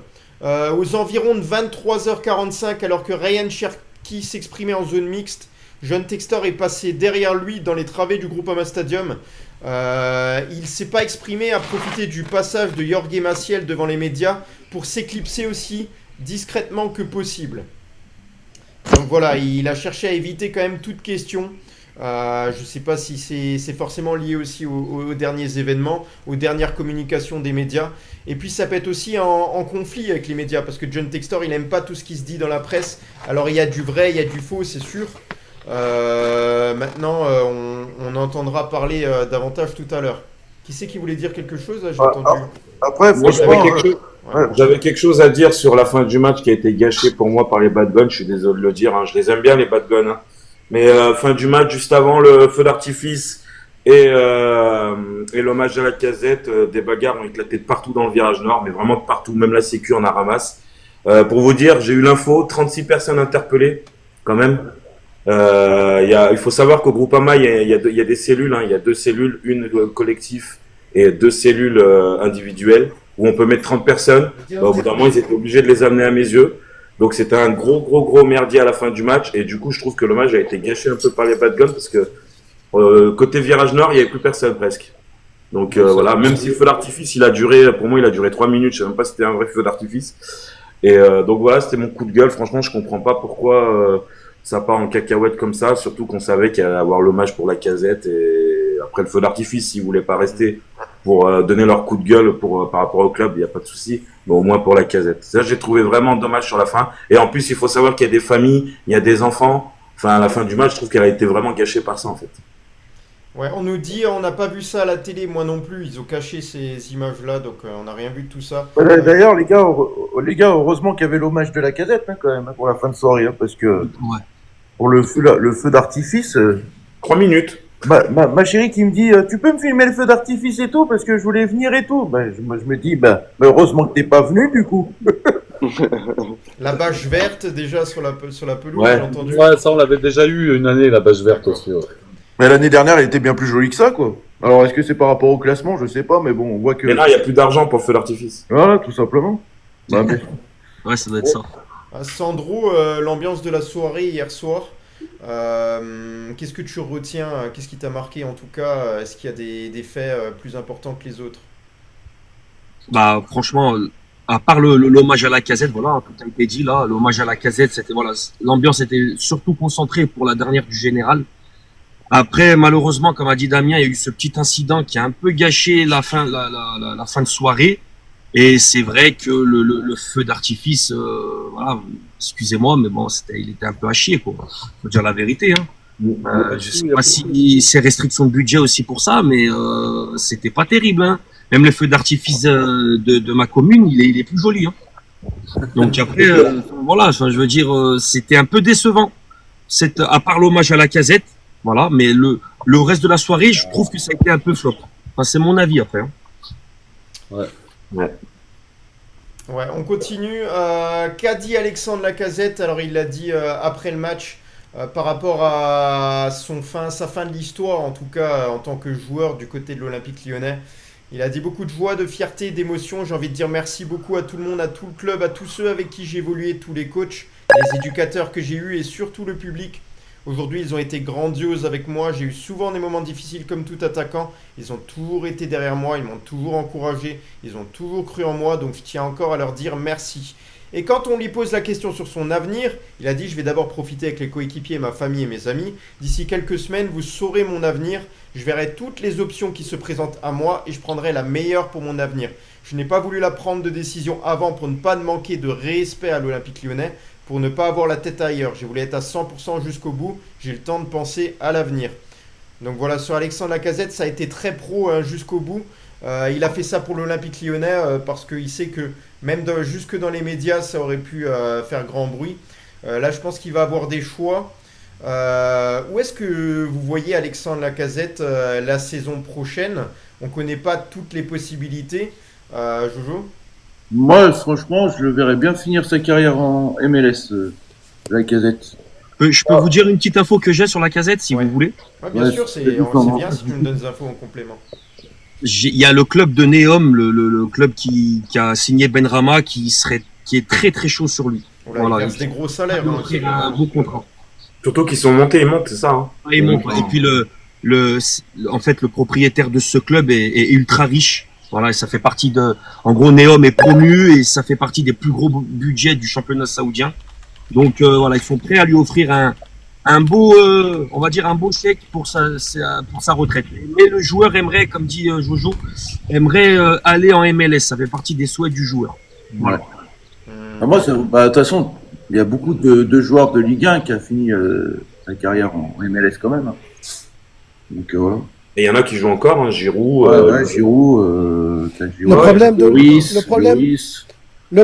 aux environs de 23h45, alors que Ryan Cherki s'exprimait en zone mixte. John Textor est passé derrière lui dans les travées du Groupama Stadium. Il s'est pas exprimé, a profité du passage de Jorge Maciel devant les médias pour s'éclipser aussi discrètement que possible. Donc voilà, il a cherché à éviter quand même toute question. Je ne sais pas si c'est forcément lié aussi aux derniers événements, aux dernières communications des médias. Et puis ça peut être aussi en conflit avec les médias, parce que John Textor, il n'aime pas tout ce qui se dit dans la presse. Alors il y a du vrai, il y a du faux, c'est sûr. Maintenant, on entendra parler davantage tout à l'heure. Qui c'est qui voulait dire quelque chose là? J'ai entendu. Après, Moi, franchement, j'avais quelque chose à dire sur la fin du match qui a été gâché pour moi par les Bad Guns. Je suis désolé de le dire, hein. Je les aime bien les Bad Guns. Hein. Mais fin du match, juste avant le feu d'artifice et l'hommage à la casette, des bagarres ont éclaté de partout dans le virage nord, mais vraiment de partout, même la sécu en a ramasse. Pour vous dire, j'ai eu l'info, 36 personnes interpellées quand même. Il faut savoir qu'au Groupama, il y a des cellules, hein. Il y a 2 cellules, une collectif et 2 cellules individuelles où on peut mettre 30 personnes. Au bout d'un moment, ils étaient obligés de les amener à mes yeux. Donc c'était un gros merdier à la fin du match. Et du coup, je trouve que le match a été gâché un peu par les Bad Guns parce que côté virage nord, il n'y avait plus personne presque. Donc voilà, même si le feu d'artifice, pour moi, il a duré 3 minutes. Je sais même pas si c'était un vrai feu d'artifice. Et donc voilà, c'était mon coup de gueule. Franchement, je comprends pas pourquoi ça part en cacahuète comme ça. Surtout qu'on savait qu'il allait y avoir l'hommage pour la casette. Et après le feu d'artifice, s'ils voulaient pas rester pour donner leur coup de gueule par rapport au club, il n'y a pas de souci. Mais au moins pour la casette. Ça, j'ai trouvé vraiment dommage sur la fin. Et en plus, il faut savoir qu'il y a des familles, il y a des enfants. Enfin, à la fin du match, je trouve qu'elle a été vraiment gâchée par ça, en fait. Ouais, on nous dit, on n'a pas vu ça à la télé, moi non plus. Ils ont caché ces images-là, donc on n'a rien vu de tout ça. D'ailleurs, les gars, heureusement qu'il y avait l'hommage de la casette, hein, quand même, hein, pour la fin de soirée, hein, parce que pour le feu d'artifice. 3 minutes. Ma chérie qui me dit tu peux me filmer le feu d'artifice et tout parce que je voulais venir et tout. Je me dis heureusement que t'es pas venu du coup. La bâche verte déjà sur la pelouse, Ouais. j'ai entendu. Ouais, ça on l'avait déjà eu une année, la bâche verte aussi. Ouais. Mais l'année dernière elle était bien plus jolie que ça quoi. Alors est-ce que c'est par rapport au classement? Je sais pas, mais bon on voit que. Mais là, il n'y a plus d'argent pour le feu d'artifice. Voilà, tout simplement. Ouais, ça doit être ça. Sandro, l'ambiance de la soirée hier soir, qu'est-ce que tu retiens? Qu'est-ce qui t'a marqué en tout cas? Est-ce qu'il y a des faits plus importants que les autres? Bah, franchement, à part l'hommage à la casette, voilà, tout a été dit là. L'hommage à la casette, c'était, voilà, l'ambiance était surtout concentrée pour la dernière du général. Après, malheureusement, comme a dit Damien, il y a eu ce petit incident qui a un peu gâché la fin de soirée. Et c'est vrai que le feu d'artifice, voilà, excusez-moi, mais bon, il était un peu à chier, quoi. Faut dire la vérité, hein. Je sais pas si c'est restriction de budget aussi pour ça, mais c'était pas terrible, hein. Même le feu d'artifice de ma commune, il est plus joli, hein. Donc après, voilà, enfin, je veux dire, c'était un peu décevant. À part l'hommage à la casette, voilà, mais le reste de la soirée, je trouve que ça a été un peu flop. Enfin, c'est mon avis après, hein. Ouais. Ouais. Ouais, on continue. Qu'a dit Alexandre Lacazette? Alors, il l'a dit après le match par rapport à sa fin de l'histoire, en tout cas en tant que joueur du côté de l'Olympique Lyonnais. Il a dit beaucoup de joie, de fierté, d'émotion. J'ai envie de dire merci beaucoup à tout le monde, à tout le club, à tous ceux avec qui j'ai évolué, tous les coachs, les éducateurs que j'ai eus et surtout le public. Aujourd'hui, ils ont été grandioses avec moi. J'ai eu souvent des moments difficiles comme tout attaquant. Ils ont toujours été derrière moi, ils m'ont toujours encouragé, ils ont toujours cru en moi, donc je tiens encore à leur dire merci. Et quand on lui pose la question sur son avenir, il a dit « Je vais d'abord profiter avec les coéquipiers, ma famille et mes amis. D'ici quelques semaines, vous saurez mon avenir. Je verrai toutes les options qui se présentent à moi et je prendrai la meilleure pour mon avenir. Je n'ai pas voulu la prendre de décision avant pour ne pas manquer de respect à l'Olympique Lyonnais, pour ne pas avoir la tête ailleurs. J'ai voulu être à 100% jusqu'au bout. J'ai le temps de penser à l'avenir. » Donc voilà, sur Alexandre Lacazette, ça a été très pro jusqu'au bout. Il a fait ça pour l'Olympique Lyonnais parce qu'il sait que même jusque dans les médias, ça aurait pu faire grand bruit. Là, je pense qu'il va avoir des choix. Où est-ce que vous voyez Alexandre Lacazette la saison prochaine? On ne connaît pas toutes les possibilités. Jojo? Moi, franchement, je le verrais bien finir sa carrière en MLS, Lacazette. Je peux vous dire une petite info que j'ai sur Lacazette, si vous voulez. Ouais, bien sûr, c'est bien si tu me donnes des infos en complément. Il y a le club de Neom, le club qui a signé Benrahma, qui est très très chaud sur lui. Voilà, il verse des gros salaires. Il a un beau contrat. Surtout qu'ils sont montés, ils montent, c'est ça. Hein. Ils montent. Et puis en fait, le propriétaire de ce club est ultra riche. Voilà, et ça fait partie en gros, Neom est promu et ça fait partie des plus gros budgets du championnat saoudien. Donc voilà, ils sont prêts à lui offrir un beau, on va dire un beau chèque pour sa retraite. Mais le joueur aimerait, comme dit Jojo, aller en MLS. Ça fait partie des souhaits du joueur. Voilà. Moi, de toute façon, il y a beaucoup de joueurs de Ligue 1 qui a fini sa carrière en MLS quand même. Donc voilà. Et il y en a qui jouent encore, hein, Giroud. Giroud. Le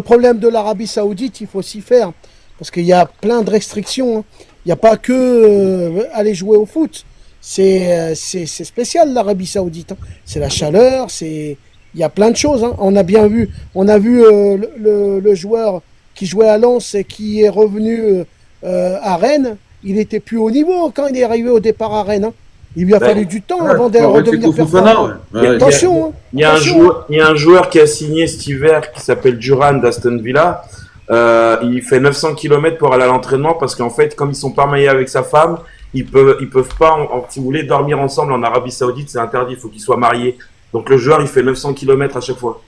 problème de l'Arabie Saoudite, il faut s'y faire. Parce qu'il y a plein de restrictions. Hein. Il n'y a pas que aller jouer au foot. C'est spécial l'Arabie Saoudite. Hein. C'est la chaleur, il y a plein de choses. Hein. On a vu le joueur qui jouait à Lens et qui est revenu à Rennes. Il était plus au niveau quand il est arrivé au départ à Rennes. Hein. Il lui a fallu du temps avant de redevenir performant. Attention. Il y a un joueur qui a signé cet hiver qui s'appelle Duran d'Aston Villa. Il fait 900 km pour aller à l'entraînement parce qu'en fait, comme ils sont pas mariés avec sa femme, ils peuvent pas, si vous voulez, dormir ensemble en Arabie Saoudite, c'est interdit, il faut qu'ils soient mariés. Donc le joueur, il fait 900 km à chaque fois.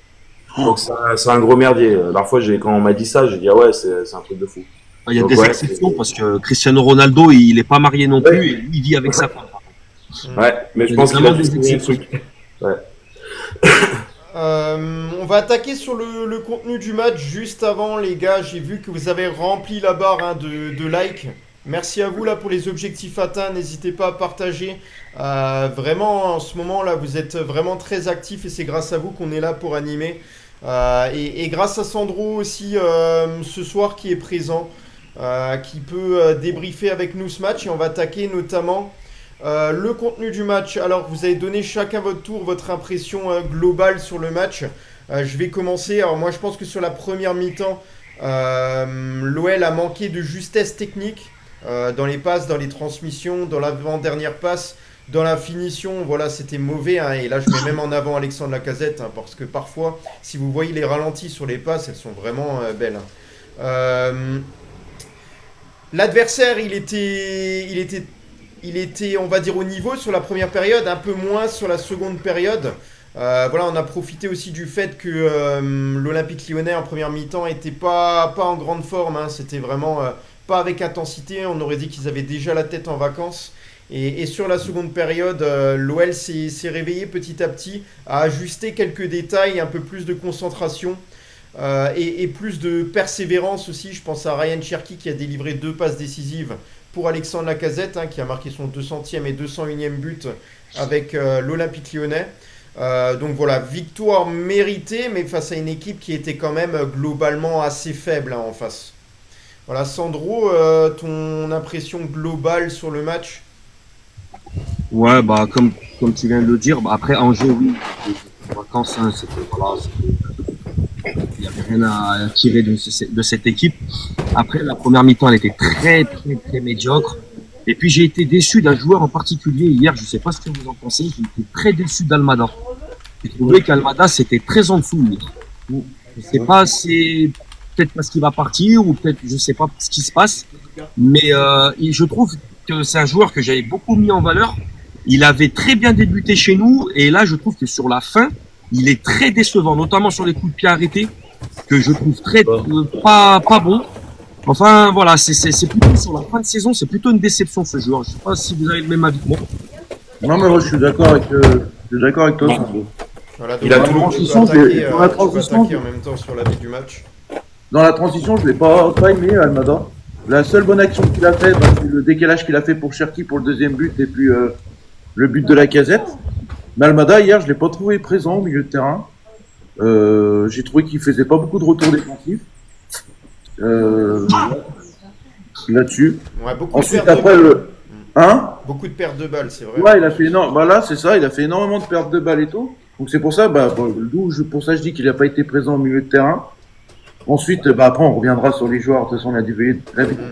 Donc c'est un gros merdier. La fois, quand on m'a dit ça, j'ai dit ah ouais, c'est un truc de fou. Il y a des exceptions parce que Cristiano Ronaldo, il est pas marié non plus et il vit avec sa femme. Ouais, mais je pense qu'il a des trucs. Ouais. On va attaquer sur le contenu du match juste avant, les gars. J'ai vu que vous avez rempli la barre de likes. Merci à vous là pour les objectifs atteints. N'hésitez pas à partager. Vraiment, en ce moment là, vous êtes vraiment très actifs et c'est grâce à vous qu'on est là pour animer. Et grâce à Sandro aussi ce soir qui est présent, qui peut débriefer avec nous ce match. Et on va attaquer notamment le contenu du match. Alors vous avez donné chacun votre tour, votre impression globale sur le match. Je vais commencer. Alors moi je pense que sur la première mi-temps, l'OL a manqué de justesse technique dans les passes, dans les transmissions, dans l'avant-dernière passe, dans la finition. Voilà, c'était mauvais hein. Et là je mets même en avant Alexandre Lacazette hein, parce que parfois si vous voyez les ralentis sur les passes, elles sont vraiment belles hein. L'adversaire il était, on va dire, au niveau sur la première période, un peu moins sur la seconde période. Voilà, on a profité aussi du fait que l'Olympique Lyonnais en première mi-temps n'était pas en grande forme. Hein. C'était vraiment pas avec intensité. On aurait dit qu'ils avaient déjà la tête en vacances. Et sur la seconde période, l'OL s'est réveillé petit à petit, a ajusté quelques détails, un peu plus de concentration et plus de persévérance aussi. Je pense à Ryan Cherki qui a délivré 2 passes décisives pour Alexandre Lacazette, hein, qui a marqué son 200e et 201e but avec l'Olympique Lyonnais. Donc voilà, victoire méritée, mais face à une équipe qui était quand même globalement assez faible hein, en face. Voilà, Sandro, ton impression globale sur le match? Ouais, bah comme tu viens de le dire, après Angers, oui, les vacances, hein, il y avait Rien à tirer de cette équipe. Après, la première mi-temps, elle était très, très, très médiocre. Et puis, j'ai été déçu d'un joueur en particulier hier. Je ne sais pas ce que vous en pensez. J'ai été très déçu d'Almada. J'ai trouvé qu'Almada, c'était très en dessous hier. Je sais pas, c'est peut-être parce qu'il va partir ou peut-être, je sais pas ce qui se passe. Mais je trouve que c'est un joueur que j'avais beaucoup mis en valeur. Il avait très bien débuté chez nous. Et là, je trouve que sur la fin, il est très décevant, notamment sur les coups de pied arrêtés, que je trouve très pas bon. Enfin, voilà, c'est plutôt sur la fin de saison, c'est plutôt une déception ce joueur. Je sais pas si vous avez le même avis que moi. Non, mais moi, je suis d'accord avec toi. Voilà, Il a tout transition, dans la transition, en même temps sur la vie du match. Dans la transition, je l'ai pas aimé, Almada. La seule bonne action qu'il a fait, c'est le décalage qu'il a fait pour Cherki pour le deuxième but et puis le but de la casette. Mais Almada, hier, je l'ai pas trouvé présent au milieu de terrain. J'ai trouvé qu'il faisait pas beaucoup de retours défensifs. Là-dessus. Ouais, Ensuite, après le... Beaucoup de pertes de balles, c'est vrai. Ouais, il a fait là, c'est ça, il a fait énormément de pertes de balles et tout. Donc c'est pour ça, pour ça je dis qu'il n'a pas été présent au milieu de terrain. Ensuite, après on reviendra sur les joueurs, de toute façon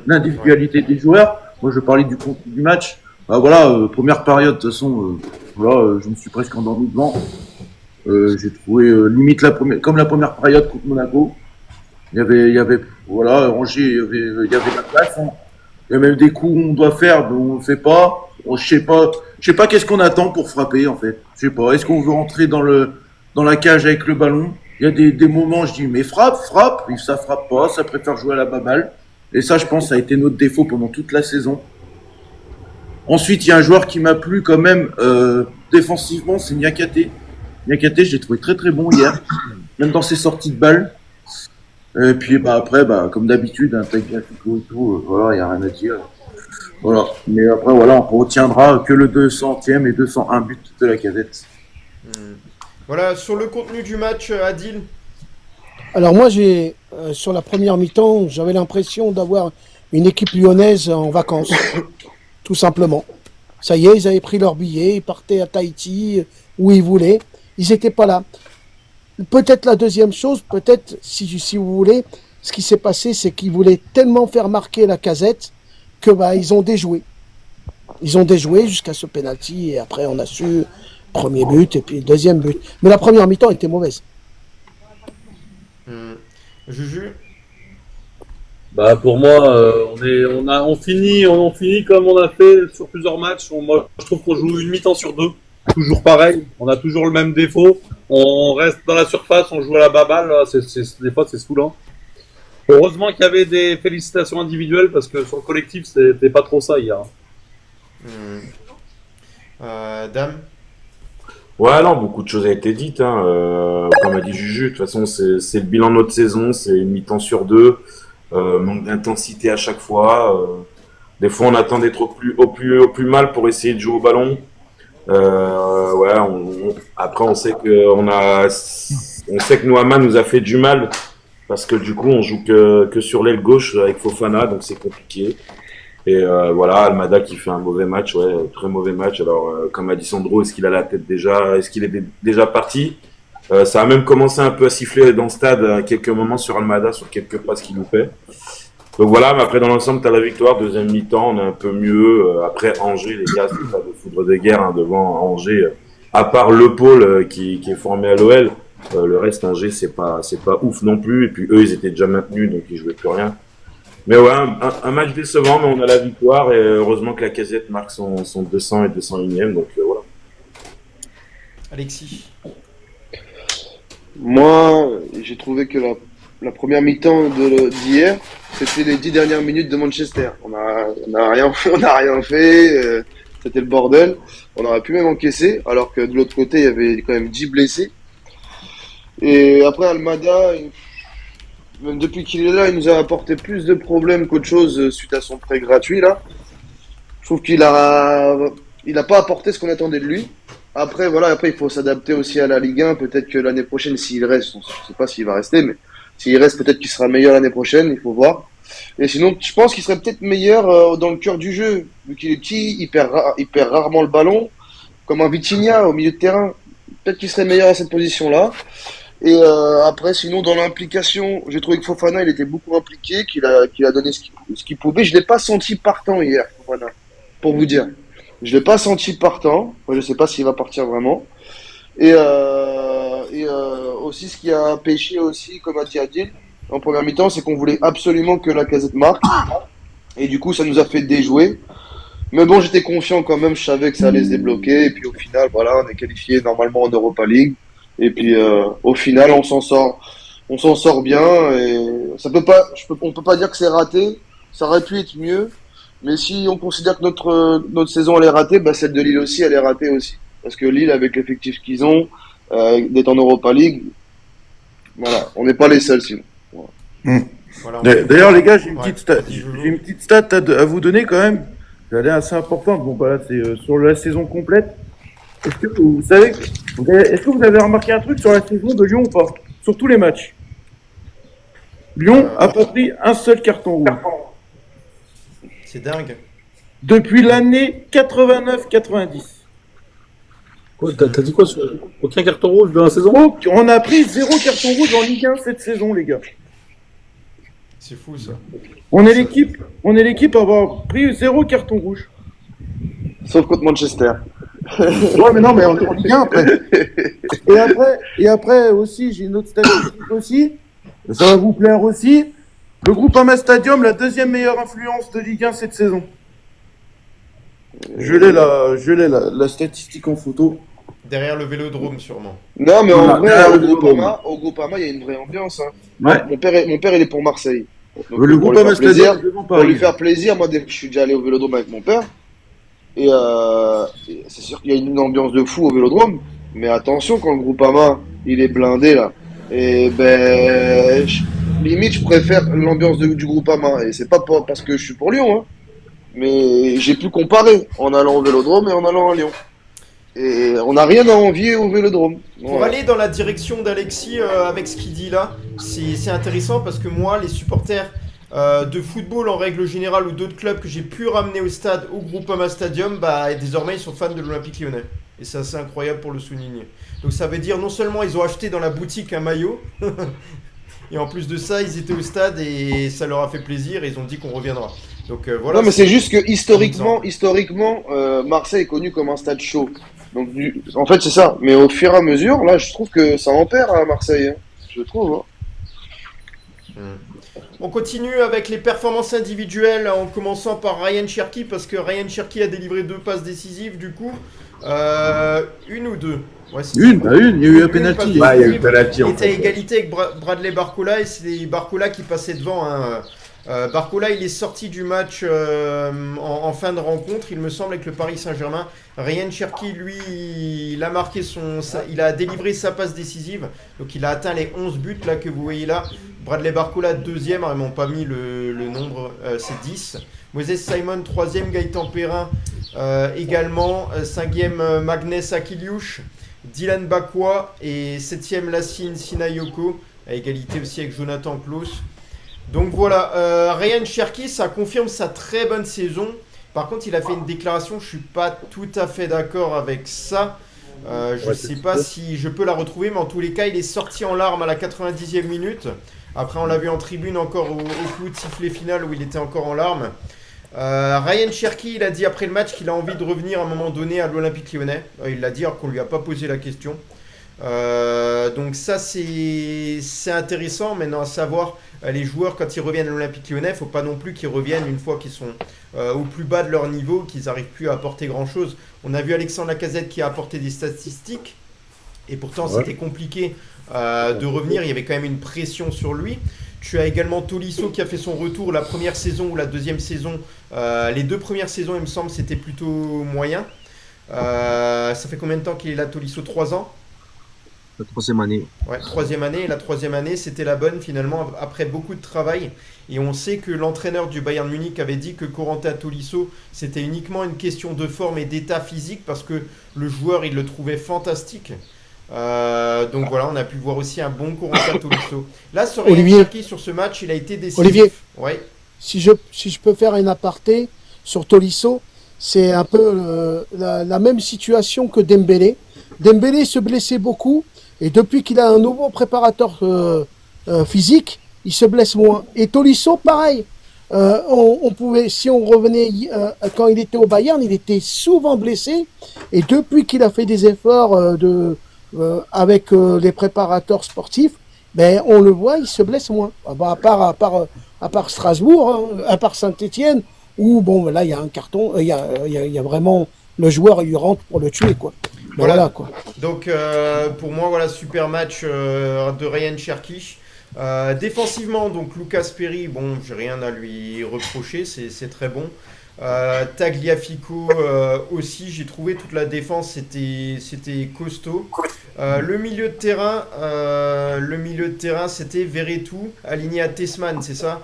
l'individualité des joueurs. Moi je parlais du contenu du match. Première période, de toute façon, je me suis presque endormi devant. J'ai trouvé limite comme la première période contre Monaco. Il y avait Angers, il y avait la place. Il y a même des coups où on doit faire, mais on ne fait pas. Je sais pas qu'est-ce qu'on attend pour frapper en fait. Je sais pas. Est-ce qu'on veut rentrer dans la cage avec le ballon? Il y a des moments, je dis mais frappe, et ça frappe pas, ça préfère jouer à la baballe. Et ça, je pense, ça a été notre défaut pendant toute la saison. Ensuite, il y a un joueur qui m'a plu quand même défensivement, c'est Niakate. Niakate, je l'ai trouvé très très bon hier, même dans ses sorties de balles. Et puis après, comme d'habitude, un Tagliafico et tout, il y a rien à dire. Voilà. Mais après, on retiendra que le 200e et 201 but de la casette. Voilà, sur le contenu du match, Adil. Alors moi, sur la première mi-temps, j'avais l'impression d'avoir une équipe lyonnaise en vacances, tout simplement. Ça y est, ils avaient pris leur billet, ils partaient à Tahiti, où ils voulaient. Ils n'étaient pas là. Peut-être la deuxième chose, si vous voulez, ce qui s'est passé, c'est qu'ils voulaient tellement faire marquer la casette que ils ont déjoué. Ils ont déjoué jusqu'à ce penalty et après on a su premier but et puis deuxième but. Mais la première mi-temps était mauvaise. Juju. Pour moi, on finit comme on a fait sur plusieurs matchs. Moi, je trouve qu'on joue une mi-temps sur deux. Toujours pareil, on a toujours le même défaut. On reste dans la surface, on joue à la baballe. Des fois, c'est saoulant. Heureusement qu'il y avait des félicitations individuelles parce que sur le collectif, c'était pas trop ça hier. Dame. Ouais, non, beaucoup de choses ont été dites. Comme a dit Juju, de toute façon, c'est le bilan de notre saison. C'est une mi-temps sur deux. Manque d'intensité à chaque fois. Des fois, on attend d'être au plus mal pour essayer de jouer au ballon. Après, on sait que Noama nous a fait du mal parce que du coup, on joue que sur l'aile gauche avec Fofana, donc c'est compliqué. Et Almada qui fait un mauvais match, très mauvais match. Alors, comme a dit Sandro, est-ce qu'il a la tête déjà? Est-ce qu'il est déjà parti? Ça a même commencé un peu à siffler dans le stade à quelques moments sur Almada, sur quelques passes qu'il nous fait. Donc voilà, mais après dans l'ensemble, t'as la victoire, deuxième mi-temps, on est un peu mieux. Après Angers, les gars, c'est pas de foudre de guerre devant Angers. À part le pôle qui est formé à l'OL, le reste Angers c'est pas ouf non plus. Et puis eux, ils étaient déjà maintenus, donc ils jouaient plus rien. Mais ouais, un match décevant, mais on a la victoire et heureusement que la casette marque son 200 et 201e, donc voilà. Alexis. Moi, j'ai trouvé que la première mi-temps d'hier, c'était les 10 dernières minutes de Manchester. On n'a rien fait. C'était le bordel. On aurait pu même encaisser, alors que de l'autre côté, il y avait quand même 10 blessés. Et après, Almada, même depuis qu'il est là, il nous a apporté plus de problèmes qu'autre chose suite à son prêt gratuit là. Je trouve qu'il a pas apporté ce qu'on attendait de lui. Après, il faut s'adapter aussi à la Ligue 1. Peut-être que l'année prochaine, s'il reste, je sais pas s'il va rester, mais s'il reste, peut-être qu'il sera meilleur l'année prochaine, il faut voir. Et sinon, je pense qu'il serait peut-être meilleur dans le cœur du jeu, vu qu'il est petit, il perd rarement le ballon, comme un Vitinha au milieu de terrain. Peut-être qu'il serait meilleur à cette position-là. Et après, sinon, dans l'implication, j'ai trouvé que Fofana, il était beaucoup impliqué, qu'il a donné ce qu'il pouvait. Je l'ai pas senti partant hier, Fofana, pour vous dire. Je l'ai pas senti partant. Moi, je sais pas s'il va partir vraiment. Et aussi, ce qui a pêché aussi, comme a dit Adil, en première mi-temps, c'est qu'on voulait absolument que Lacazette marque. Et du coup, ça nous a fait déjouer. Mais bon, j'étais confiant quand même, je savais que ça allait se débloquer. Et puis au final, voilà, on est qualifié normalement en Europa League. Et puis au final, on s'en sort bien. Et on peut pas dire que c'est raté. Ça aurait pu être mieux. Mais si on considère que notre saison elle est ratée, bah celle de Lille aussi, elle est ratée aussi. Parce que Lille, avec l'effectif qu'ils ont, d'être en Europa League, voilà, on n'est pas les seuls sinon. Voilà. Voilà, D'ailleurs, les gars, j'ai une petite stat à vous donner quand même. Elle est assez importante. Bon, bah là, c'est sur la saison complète. Est-ce que vous savez, est-ce que vous avez remarqué un truc sur la saison de Lyon ou pas? Sur tous les matchs. Lyon a pas pris un seul carton rouge. C'est dingue. Depuis l'année 89-90. Quoi, t'as dit quoi sur aucun carton rouge dans la saison? On a pris 0 carton rouge en Ligue 1 cette saison, les gars. C'est fou ça. On est l'équipe à avoir pris 0 carton rouge. Sauf contre Manchester. Ouais, mais non, mais en Ligue 1 après. Et après aussi, j'ai une autre statistique aussi. Ça va vous plaire aussi. Le Groupama Stadium, la deuxième meilleure influence de Ligue 1 cette saison. Je l'ai la statistique en photo. Derrière le Vélodrome, sûrement. Non, mais en vrai, derrière au Groupama, il y a une vraie ambiance. Hein. Ouais. Mon père, il est pour Marseille. Donc, Le Groupama Stadium, pour lui faire plaisir, moi, je suis déjà allé au Vélodrome avec mon père. Et c'est sûr qu'il y a une ambiance de fou au Vélodrome. Mais attention, quand le Groupama, il est blindé, là. Et ben, limite, je préfère l'ambiance du Groupama. Et c'est pas parce que je suis pour Lyon, hein. Mais j'ai pu comparer en allant au Vélodrome et en allant à Lyon. Et on n'a rien à envier au Vélodrome. Pour aller dans la direction d'Alexis avec ce qu'il dit là, c'est intéressant parce que moi, les supporters de football en règle générale ou d'autres clubs que j'ai pu ramener au stade, au Groupama Stadium, bah désormais ils sont fans de l'Olympique Lyonnais. Et c'est assez incroyable pour le souligner. Donc ça veut dire non seulement ils ont acheté dans la boutique un maillot, et en plus de ça, ils étaient au stade et ça leur a fait plaisir et ils ont dit qu'on reviendra. Donc voilà. Non, mais c'est juste que historiquement, Marseille est connu comme un stade chaud. Donc en fait c'est ça. Mais au fur et à mesure, là, je trouve que ça en perd à Marseille. Hein. Je trouve. Hein. On continue avec les performances individuelles en commençant par Ryan Cherki parce que Ryan Cherki a délivré 2 passes décisives du coup. Une ou deux? Ouais, une, il y a eu un penalty. Il y a eu penalty. Il était à égalité avec Bradley Barcola et c'est Barcola qui passait devant. Hein. Barcola, il est sorti du match en fin de rencontre, il me semble, avec le Paris Saint-Germain. Ryan Cherki, lui, il a marqué il a délivré sa passe décisive. Donc il a atteint les 11 buts là que vous voyez là. Bradley Barcola, deuxième, ils m'ont pas mis le nombre, c'est 10. Moses Simon, troisième. Gaëtan Perrin, également. Cinquième, Magnès Akiliouche. Dylan Bakwa et septième, Lassine Sinayoko, à égalité aussi avec Jonathan Klaus. Donc voilà, Ryan Cherki, ça confirme sa très bonne saison. Par contre, il a fait une déclaration, je suis pas tout à fait d'accord avec ça. Je sais pas si je peux la retrouver, mais en tous les cas, il est sorti en larmes à la 90e minute. Après, on l'a vu en tribune encore au coup de sifflet final où il était encore en larmes. Ryan Cherki, il a dit après le match qu'il a envie de revenir à un moment donné à l'Olympique Lyonnais. Il l'a dit alors qu'on lui a pas posé la question. Donc ça c'est intéressant. Maintenant à savoir, les joueurs quand ils reviennent à l'Olympique Lyonnais, il ne faut pas non plus qu'ils reviennent une fois qu'ils sont au plus bas de leur niveau, qu'ils n'arrivent plus à apporter grand chose. On a vu Alexandre Lacazette qui a apporté des statistiques et pourtant c'était compliqué de revenir, il y avait quand même une pression sur lui. Tu as également Tolisso qui a fait son retour la première saison ou la deuxième saison. Les 2 premières saisons, il me semble, c'était plutôt moyen. Ça fait combien de temps qu'il est là, Tolisso? 3 ans? La 3e année. Ouais, 3e année. Et la 3e année, c'était la bonne finalement, après beaucoup de travail. Et on sait que l'entraîneur du Bayern Munich avait dit que Corentin Tolisso, c'était uniquement une question de forme et d'état physique parce que le joueur, il le trouvait fantastique. Donc voilà, on a pu voir aussi un bon Corentin Tolisso. Là, sur Ryan Cherki, sur ce match, il a été décisif. Olivier, ouais. si je peux faire un aparté sur Tolisso, c'est un peu la même situation que Dembélé. Dembélé se blessait beaucoup Et depuis qu'il a un nouveau préparateur physique, il se blesse moins. Et Tolisso, pareil. On pouvait, si on revenait quand il était au Bayern, il était souvent blessé. Et depuis qu'il a fait des efforts avec les préparateurs sportifs, ben on le voit, il se blesse moins. À part Strasbourg, hein, à part Saint-Étienne, où bon là il y a un carton, il y a vraiment le joueur il rentre pour le tuer quoi. Ben, voilà quoi. Donc pour moi voilà super match de Ryan Cherki. Défensivement, donc Lucas Perry, bon, j'ai rien à lui reprocher, c'est très bon. Tagliafico aussi, j'ai trouvé toute la défense, c'était costaud. Le milieu de terrain, c'était Veretout aligné à Tessman, c'est ça?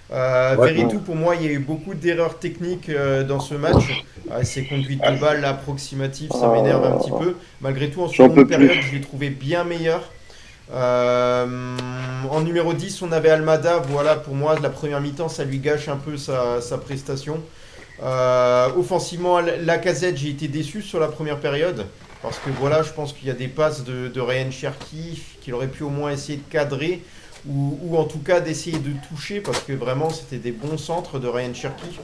Veretout, pour moi, il y a eu beaucoup d'erreurs techniques dans ce match. Ses conduites de balles approximatives, ça m'énerve un petit peu. Malgré tout, en seconde période, je l'ai trouvé bien meilleur. En numéro 10 on avait Almada, voilà pour moi la première mi-temps ça lui gâche un peu sa prestation. Offensivement Lacazette, j'ai été déçu sur la première période parce que voilà je pense qu'il y a des passes de Ryan Cherki qu'il aurait pu au moins essayer de cadrer ou en tout cas d'essayer de toucher parce que vraiment c'était des bons centres de Ryan Cherki.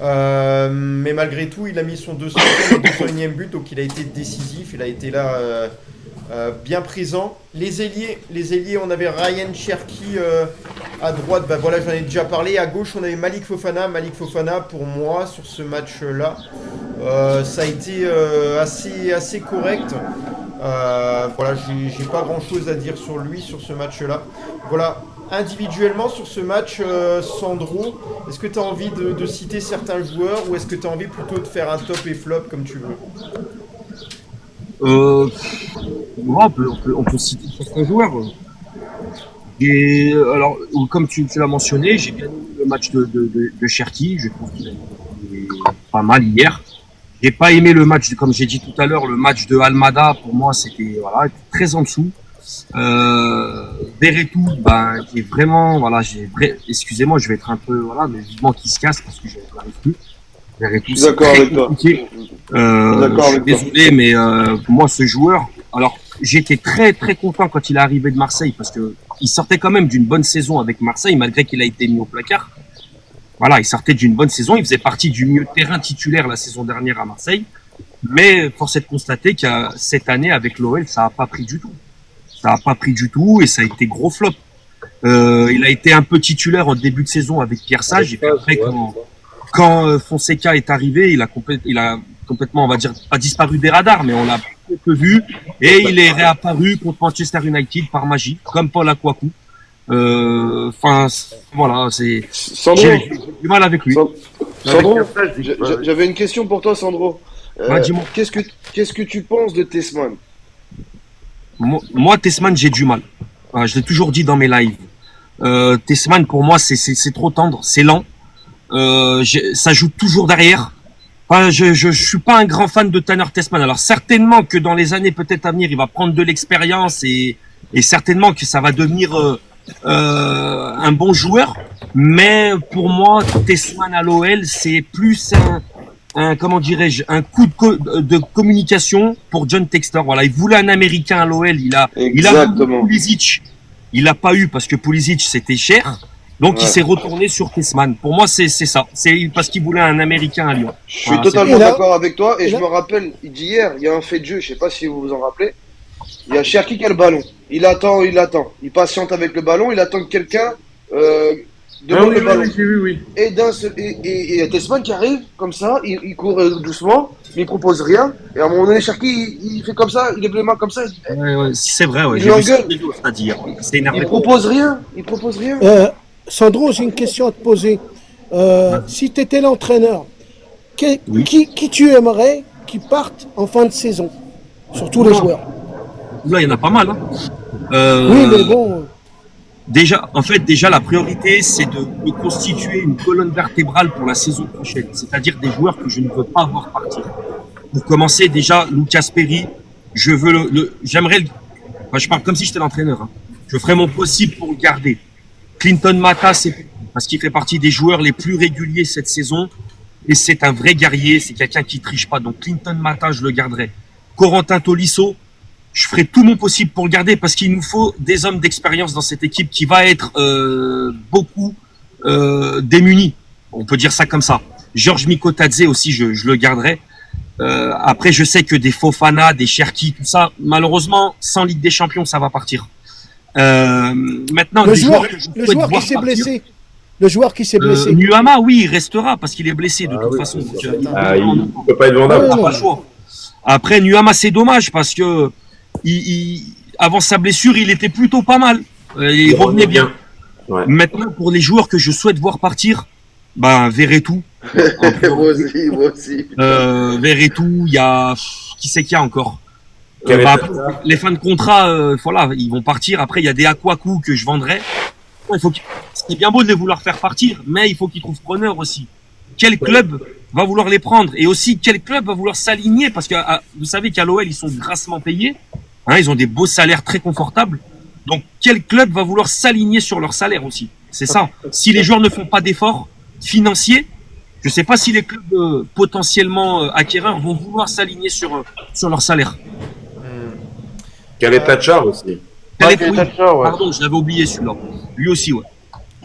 Mais malgré tout il a mis son 201e but donc il a été décisif, il a été là bien présent. Les ailiers, on avait Ryan Cherki à droite, bah voilà, j'en ai déjà parlé. À gauche, on avait Malik Fofana. Malik Fofana, pour moi, sur ce match-là, ça a été assez correct. Voilà, j'ai pas grand-chose à dire sur lui, sur ce match-là. Voilà, individuellement, sur ce match, Sandro, est-ce que tu as envie de citer certains joueurs ou est-ce que tu as envie plutôt de faire un top et flop comme tu veux? On peut citer certains joueurs. Et alors, comme tu l'as mentionné, j'ai bien aimé le match de Cherki. Je trouve qu'il a été pas mal hier. J'ai pas aimé le match, comme j'ai dit tout à l'heure, le match de Almada. Pour moi, c'était très en dessous. Veretout, qui est vraiment, excusez-moi, je vais être un peu, mais vivement qu'il se casse parce que je n'arrive plus. Je suis d'accord avec toi. Je suis désolé, mais pour moi, ce joueur, alors j'étais très très content quand il est arrivé de Marseille parce que il sortait quand même d'une bonne saison avec Marseille, malgré qu'il a été mis au placard. Voilà, il sortait d'une bonne saison, il faisait partie du milieu de terrain titulaire la saison dernière à Marseille. Mais force est de constater que cette année avec l'OL, ça n'a pas pris du tout. Ça n'a pas pris du tout et ça a été gros flop. Il a été un peu titulaire en début de saison avec Pierre Sage et puis après quand Fonseca est arrivé, il a complètement, on va dire, pas disparu des radars, mais on l'a peu vu. Et il est réapparu contre Manchester United par magie, comme Paul Akwaku. Voilà, j'ai du mal avec lui. Sandro, j'avais une question pour toi, Sandro. Dis-moi. Qu'est-ce que tu penses de Tessman? Moi, Tessman, j'ai du mal. Je l'ai toujours dit dans mes lives. Tessman, pour moi, c'est trop tendre, c'est lent. Ça joue toujours derrière. Enfin, je suis pas un grand fan de Tanner Tessman. Alors certainement que dans les années peut-être à venir, il va prendre de l'expérience et certainement que ça va devenir un bon joueur. Mais pour moi, Tessman à l'OL, c'est plus comment dirais-je, un coup de communication pour John Textor. Voilà, il voulait un Américain à l'OL. Il a voulu Pulisic. Il l'a pas eu parce que Pulisic c'était cher. Donc il s'est retourné sur Tessman. Pour moi, c'est ça. C'est parce qu'il voulait un Américain à Lyon. Je suis totalement d'accord avec toi. Et je me rappelle d'hier, il y a un fait de jeu, je sais pas si vous vous en rappelez. Il y a Cherki qui a le ballon. Il attend. Il patiente avec le ballon. Il attend que quelqu'un demande le ballon. Oui. Et il y a Tessman qui arrive comme ça. Il court doucement. Mais il propose rien. Et à un moment donné, Cherki, il fait comme ça. Il lève les mains comme ça. C'est vrai. Il l'engueule. C'est énervé. Il propose rien. Sandro, j'ai une question à te poser. Si tu étais l'entraîneur, qui tu aimerais qui parte en fin de saison? Sur tous les joueurs. Là, il y en a pas mal. Oui, mais bon. Déjà, la priorité, c'est de constituer une colonne vertébrale pour la saison prochaine. C'est-à-dire des joueurs que je ne veux pas voir partir. Pour commencer, déjà, Lucas Perry, j'aimerais je parle comme si j'étais l'entraîneur. Je ferai mon possible pour le garder. Clinton Mata, parce qu'il fait partie des joueurs les plus réguliers cette saison. Et c'est un vrai guerrier, c'est quelqu'un qui triche pas. Donc Clinton Mata, je le garderai. Corentin Tolisso, je ferai tout mon possible pour le garder parce qu'il nous faut des hommes d'expérience dans cette équipe qui va être beaucoup démunie. On peut dire ça comme ça. Georges Mikotadze aussi, je le garderai. Après, je sais que des Fofana, des Cherki, tout ça, malheureusement, sans Ligue des Champions, ça va partir. Maintenant, le joueur qui s'est blessé. Le joueur qui s'est blessé. Nuama, oui, il restera parce qu'il est blessé de toute façon. Donc, il peut pas être vendable. Pas le choix. Après, Nuama, c'est dommage parce que avant sa blessure, il était plutôt pas mal. Il revenait bien. Ouais. Maintenant, pour les joueurs que je souhaite voir partir, Verretou. moi aussi. Verretou, il y a qui c'est qu'il y a encore les fins de contrat, voilà, ils vont partir. Après, il y a des Akwaku que je vendrai. C'est bien beau de les vouloir faire partir, mais il faut qu'ils trouvent preneur aussi. Quel club va vouloir les prendre et aussi quel club va vouloir s'aligner parce que vous savez qu'à l'OL ils sont grassement payés, hein, ils ont des beaux salaires très confortables. Donc quel club va vouloir s'aligner sur leur salaire aussi? C'est ça. Si les joueurs ne font pas d'efforts financiers, je sais pas si les clubs potentiellement acquéreurs vont vouloir s'aligner sur leur salaire. Kaletachar aussi. Pardon, je l'avais oublié celui-là. Lui aussi, ouais.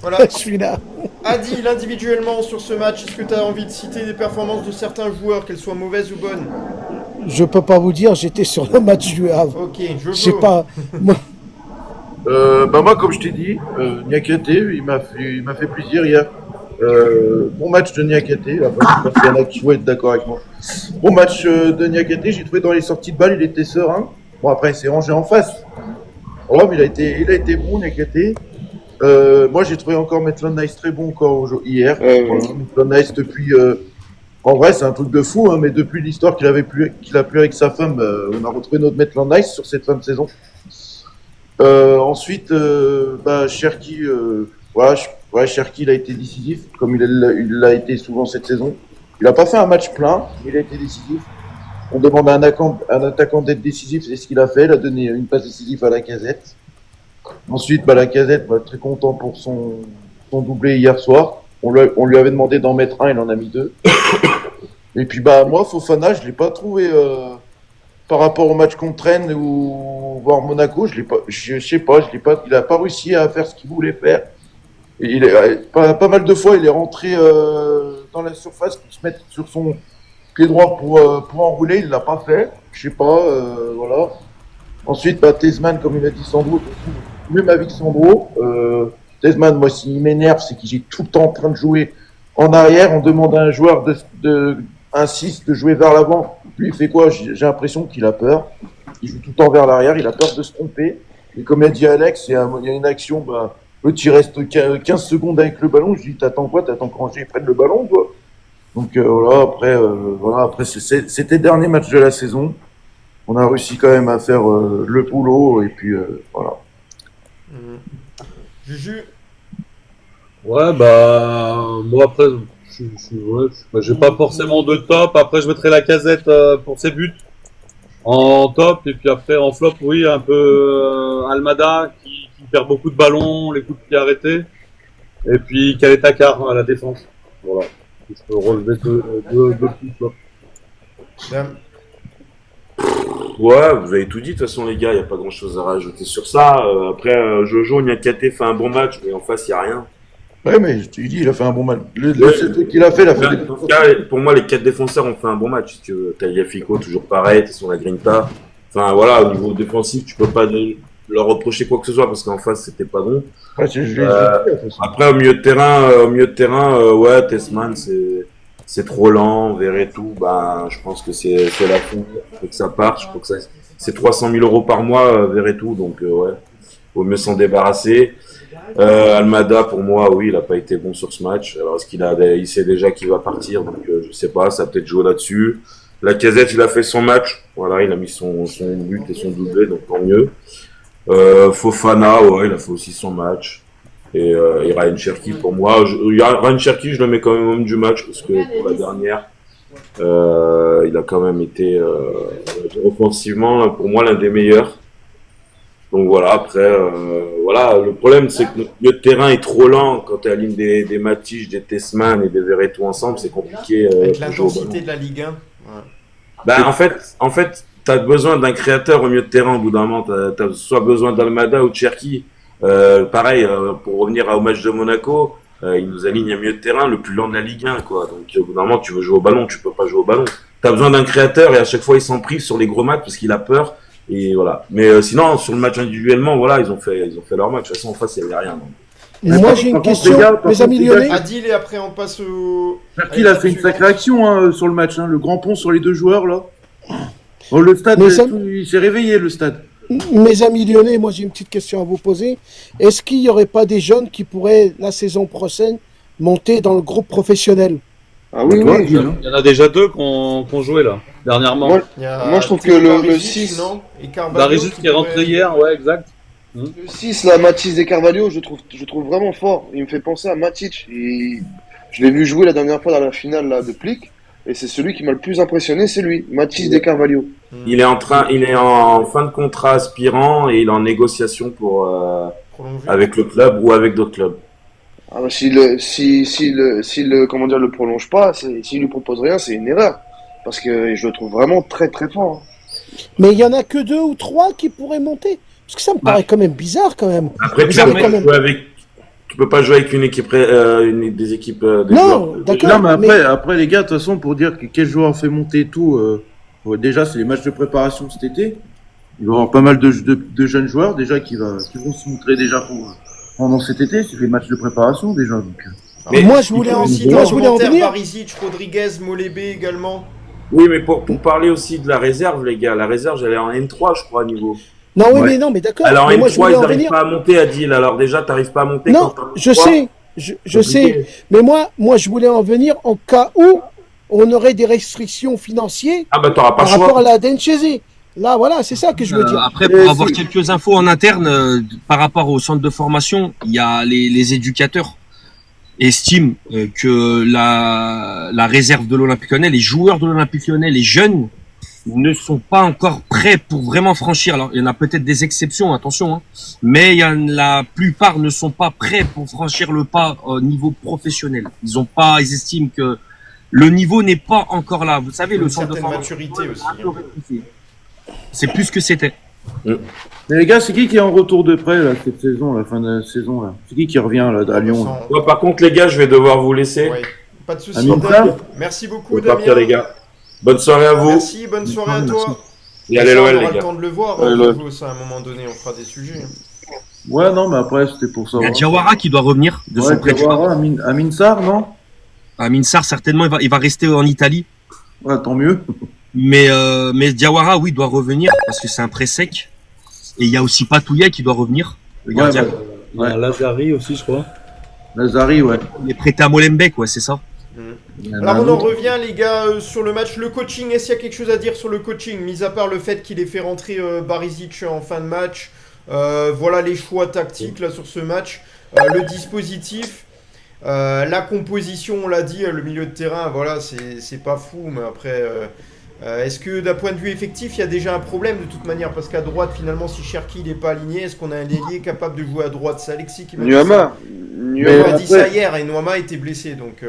Voilà. Celui-là. Adil, individuellement sur ce match, est-ce que tu as envie de citer des performances de certains joueurs, qu'elles soient mauvaises ou bonnes? Je peux pas vous dire, j'étais sur le match du Havre. Ok, je sais veux. pas. Moi, Moi, comme je t'ai dit, Niakate, il m'a fait plaisir hier. Bon match de Niakate. Enfin, je pense qu'il y en a qui vont être d'accord avec moi. Bon match de Niakate. J'ai trouvé dans les sorties de balle, il était serein. Bon, après, il s'est rangé en face. Oh, mais il a été bon, Niakate. Moi, j'ai trouvé encore Maitland Nice très bon encore hier. Maitland Nice depuis. En vrai, c'est un truc de fou, hein, mais depuis l'histoire qu'il a pu avec sa femme, on a retrouvé notre Maitland Nice sur cette fin de saison. Ensuite, Cherki, Cherki, il a été décisif, comme il l'a été souvent cette saison. Il n'a pas fait un match plein, mais il a été décisif. On demande à un attaquant d'être décisif, c'est ce qu'il a fait. Il a donné une passe décisive à Lacazette. Ensuite, Lacazette, très content pour son doublé hier soir. On lui avait demandé d'en mettre un, il en a mis 2. Et puis, moi, Fofana, je ne l'ai pas trouvé par rapport au match contre Rennes ou voir Monaco. Je sais pas, il n'a pas réussi à faire ce qu'il voulait faire. Et pas mal de fois, il est rentré dans la surface pour se mettre sur son pied droit pour enrouler. Il l'a pas fait. Je sais pas, voilà. Ensuite, Tezman, comme il a dit Sandro, même avec Sandro, Tezman, moi, s'il m'énerve, c'est qu'il est tout le temps en train de jouer en arrière. On demande à un joueur un 6 de jouer vers l'avant. Lui, il fait quoi? J'ai l'impression qu'il a peur. Il joue tout le temps vers l'arrière. Il a peur de se tromper. Et comme a dit Alex, il y a une action, l'autre, il reste 15 secondes avec le ballon. Je dis, t'attends quoi? T'attends qu'Angers prenne le ballon, quoi. Donc, après, c'était le dernier match de la saison. On a réussi quand même à faire le boulot. Et puis, voilà. Juju? Ouais, moi après, j'ai pas forcément de top. Après, je mettrai Lacazette pour ses buts en top. Et puis après, en flop, oui, un peu Almada qui perd beaucoup de ballons, les coups de pied arrêtés. Et puis Kaletachar à la défense. Voilà. Je peux relever deux petits flops. Ouais, vous avez tout dit, de toute façon, les gars, il n'y a pas grand chose à rajouter sur ça. Après, Jojo Niakate fait un bon match, mais en face, il n'y a rien. Ouais, mais je te dis, il a fait un bon match. Le truc qu'il a fait, il a fait En tout cas, pour moi, les 4 défenseurs ont fait un bon match. Si tu veux, Tagliafico, toujours pareil, t'es sur la Grinta. Enfin, voilà, au niveau défensif, tu peux pas leur reprocher quoi que ce soit parce qu'en face, c'était pas bon. Ouais, après, au milieu de terrain, ouais, Tessman, c'est trop lent, Verretou, je pense que c'est la fin, faut que ça parte. Je crois que c'est 300 000 € par mois, Verretou, donc ouais, vaut mieux s'en débarrasser. Almada, pour moi, oui, il a pas été bon sur ce match. Alors, est-ce il sait déjà qu'il va partir, donc je sais pas, ça a peut-être joué là-dessus. Lacazette, il a fait son match, voilà, il a mis son but et son doublé, donc tant mieux. Fofana, ouais, il a fait aussi son match. Et Ryan Cherki, pour moi, Ryan Cherki, je le mets quand même homme du match parce que pour la dernière, il a quand même été offensivement, pour moi, l'un des meilleurs. Donc voilà, après, voilà, le problème c'est que le terrain est trop lent quand tu alignes des Matich, des Tessman et des Verretou ensemble, c'est compliqué. Avec l'intensité de la Ligue 1. Ouais. En fait, t'as besoin d'un créateur au milieu de terrain au bout d'un moment. T'as soit besoin d'Almada ou de Cherki. Pareil, pour revenir au match de Monaco, il nous aligne un milieu de terrain le plus lent de la Ligue 1, quoi. Donc au bout d'un moment, tu veux jouer au ballon, tu peux pas jouer au ballon. T'as besoin d'un créateur et à chaque fois il s'en prive sur les gros matchs parce qu'il a peur. Et voilà. Mais sinon, sur le match individuellement, voilà, ils ont fait leur match. De toute façon, en face, il y avait rien. Donc. Moi, j'ai une question, mes amis lyonnais. Adil, et après on passe au. Cherki, il a fait une sacrée action sur le match. Le grand pont sur les deux joueurs, là. Oh, le stade, il s'est réveillé, le stade. Mes amis lyonnais, moi, j'ai une petite question à vous poser. Est-ce qu'il n'y aurait pas des jeunes qui pourraient, la saison prochaine, monter dans le groupe professionnel? Ah oui, oui. Il y en a déjà 2 qui ont joué là, dernièrement. Moi, je trouve que le 6. Non, Darius qui est rentré hier, ouais, exact. Le 6, là, Mathis de Carvalho, je trouve vraiment fort. Il me fait penser à Matic. Je l'ai vu jouer la dernière fois dans la finale là, de Plic. Et c'est celui qui m'a le plus impressionné, c'est lui, Mathis de Carvalho. Il est en fin de contrat aspirant et il est en négociation avec le club ou avec d'autres clubs. Ah bah, s'il comment dire, le prolonge pas, s'il lui propose rien, c'est une erreur. Parce que je le trouve vraiment très très fort. Mais il y en a que 2 ou 3 qui pourraient monter. Parce que ça me paraît quand même bizarre quand même. Après, tu peux pas jouer avec une équipe, des équipes. Des non, joueurs. d'accord. Non, mais après, les gars, de toute façon, pour dire quel joueur fait monter tout, déjà, c'est les matchs de préparation cet été. Il va y avoir pas mal de jeunes joueurs déjà qui vont se montrer déjà pendant cet été. C'est des matchs de préparation déjà. Donc. Mais moi, je voulais en venir. Barisic, Rodriguez, Molébé également. Oui, mais pour parler aussi de la réserve, les gars, la réserve, j'allais en N3, je crois, à niveau. Non, oui, mais d'accord. Alors, mais N3, moi, ils n'arrivent pas à monter, Adil. Alors, déjà, tu n'arrives pas à monter. Non, je sais. Mais moi, je voulais en venir en cas où on aurait des restrictions financières t'auras pas par rapport à la Denchese. Là, voilà, c'est ça que je veux dire. Après, pour avoir quelques infos en interne, par rapport au centre de formation, il y a les éducateurs estiment que la réserve de l'Olympique Lyonnais, les joueurs de l'Olympique Lyonnais, les jeunes, ne sont pas encore prêts pour vraiment franchir. Alors, il y en a peut-être des exceptions, attention, hein, mais la plupart ne sont pas prêts pour franchir le pas au niveau professionnel. Ils estiment que le niveau n'est pas encore là. Vous savez, le centre de formation, maturité aussi. c'est plus ce que c'était. Mais les gars, c'est qui est en retour de prêt là, cette saison, la fin de la saison là? C'est qui revient là, à Lyon là? Moi, par contre, les gars, je vais devoir vous laisser. Ouais. Pas de soucis. Merci beaucoup, Damien. Partir, les gars. Bonne soirée à vous. Merci, bonne soirée à toi. Et allez l'OL, on les aura le gars. temps de le voir. Ça, à un moment donné, on fera des sujets. Ouais, non, mais après, c'était pour ça. Il y a Diawara qui doit revenir de son prêt. Amin Sarr, non? Amin Sarr, certainement, il va rester en Italie. Ouais, tant mieux. Mais Diawara, oui, doit revenir parce que c'est un prêt sec. Et il y a aussi Patouillet qui doit revenir. Le gardien. Il y a Lazari aussi, je crois. Lazari, ouais. Il est prêté à Molenbeek, ouais, c'est ça. Alors on en revient les gars sur le match, le coaching, est-ce qu'il y a quelque chose à dire sur le coaching, mis à part le fait qu'il ait fait rentrer Barisic en fin de match, voilà les choix tactiques là sur ce match, le dispositif, la composition, on l'a dit, le milieu de terrain, voilà c'est pas fou, mais après est-ce que d'un point de vue effectif il y a déjà un problème de toute manière, parce qu'à droite finalement si Cherki n'est pas aligné, est-ce qu'on a un ailier capable de jouer à droite? C'est Alexis qui m'a dit ça. Nuama a dit ça hier et Nuama était blessé donc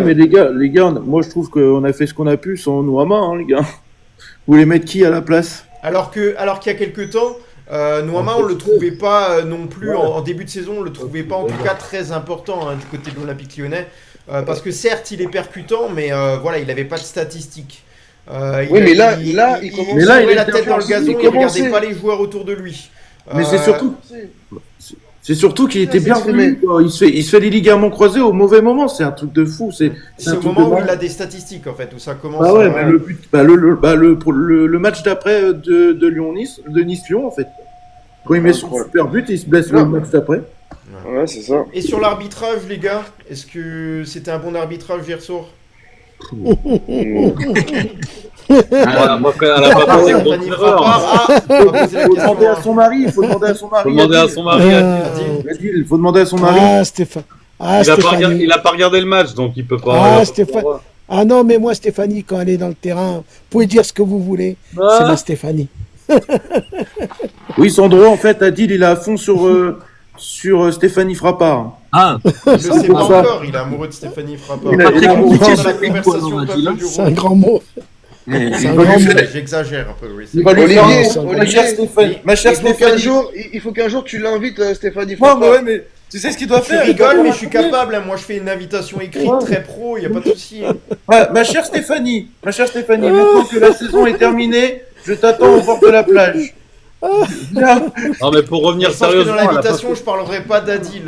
mais les gars, moi je trouve qu'on a fait ce qu'on a pu sans Nuama, hein, les gars. Vous voulez mettre qui à la place? Alors qu'il y a quelques temps, Nuama on le trouvait pas non plus en début de saison, on le trouvait pas en tout cas très important du côté de l'Olympique Lyonnais, parce que certes il est percutant, mais voilà il n'avait pas de statistiques. Mais là il commence. Mais là, il la tête dans le gazon, il regardait pas les joueurs autour de lui. Mais c'est surtout qu'il était bien venu. Il se fait les ligaments croisés au mauvais moment. C'est un truc de fou. C'est au moment où il a des statistiques en fait, où ça commence. Ah ouais, mais le match d'après de Nice-Lyon en fait. Quand il met son super but, il se blesse le match d'après. Ouais, c'est ça. Et sur l'arbitrage, les gars, est-ce que c'était un bon arbitrage hier soir? Moi, elle a pas posé Faut demander à son mari. Il faut demander à son mari. Il faut demander à son mari. Ah, Stéphane. Il a pas regardé le match, donc il peut pas. Ah, Stéphane. Ah non, mais moi, Stéphanie, quand elle est dans le terrain, vous pouvez dire ce que vous voulez. C'est ma Stéphanie. Oui, Sandro, en fait, Adil, il est à fond sur Stéphanie Frappard. Ah, il le sait pas encore, il est amoureux de Stéphanie Frappard. C'est un grand mot. Mais C'est un il va grand lui mot. faire- J'exagère un peu, oui. il va lui faire Olivier, ma Olivier, chère Stéphanie. Ma chère Stéphanie. il faut qu'un jour tu l'invites, Stéphanie. Ouais, Fofana. mais ouais, mais tu sais ce qu'il doit Tu faire? Il doit rigoles, faire mais un je suis couplet. capable. Hein. Moi, je fais une invitation écrite Ouais. très pro, il n'y a pas de souci. Hein. Ma chère Stéphanie, maintenant que la saison est terminée, je t'attends au bord de la plage. Viens. Non, mais pour Je revenir pense que sérieusement, dans elle a pas l'invitation, fait- je parlerai pas d'Adil,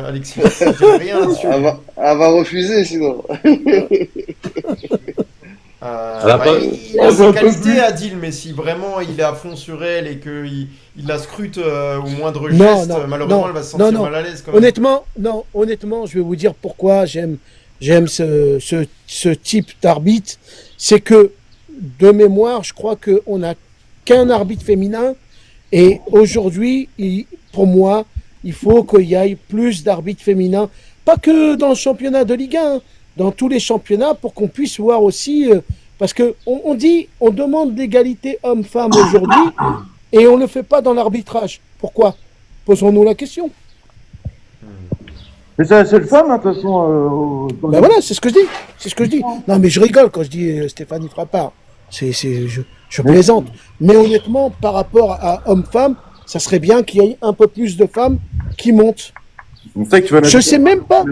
Alexis. Je dirai rien là-dessus. Elle va refuser sinon. Elle a pas- Il a ses qualités, Adil, mais si vraiment il est à fond sur elle et qu'il la scrute au moindre Non, geste, non, malheureusement, non, elle va se sentir non. mal à l'aise quand même. Honnêtement, je vais vous dire pourquoi j'aime ce type d'arbitre. C'est que, de mémoire, je crois qu'on n'a qu'un arbitre féminin. Et aujourd'hui, pour moi, il faut qu'il y ait plus d'arbitres féminins. Pas que dans le championnat de Ligue 1, dans tous les championnats, pour qu'on puisse voir aussi... parce que on demande l'égalité homme-femme aujourd'hui, et on ne le fait pas dans l'arbitrage. Pourquoi? Posons-nous la question. Mais c'est la seule femme, hein, de toute façon. Ben voilà, c'est ce que je dis. C'est ce que je dis. Non, mais je rigole quand je dis Stéphanie Frappard. Je plaisante. Mais honnêtement, par rapport à homme-femme, ça serait bien qu'il y ait un peu plus de femmes qui montent. On sait que tu vas Je sais même pas,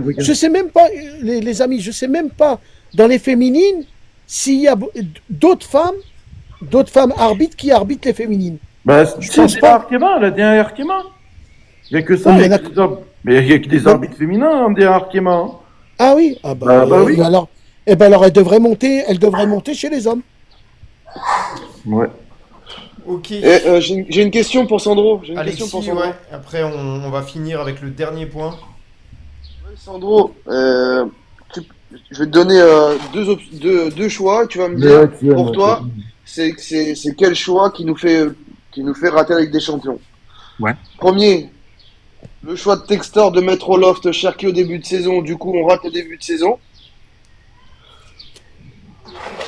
les amis, je sais même pas dans les féminines s'il y a d'autres femmes arbitres qui arbitrent les féminines. Bah, Je c'est pense Dina pas. Arkema, la Dina Arkema. Il n'y a que ça. Ouais, il y a que des mais il y a que des arbitres féminins, hein, Dina Arkema. Hein. Ah oui, Bah oui. alors elle devrait monter chez les hommes. Ouais. Ok. J'ai une question pour Sandro. J'ai une Alexis, question pour Sandro. ouais. Après, on va finir avec le dernier point. Sandro, je vais te donner deux choix. Tu vas me dire, pour toi, c'est quel choix qui nous fait rater la Ligue des Champions. Ouais. Premier, le choix de Textor de mettre au loft Cherki au début de saison. Du coup, on rate le début de saison.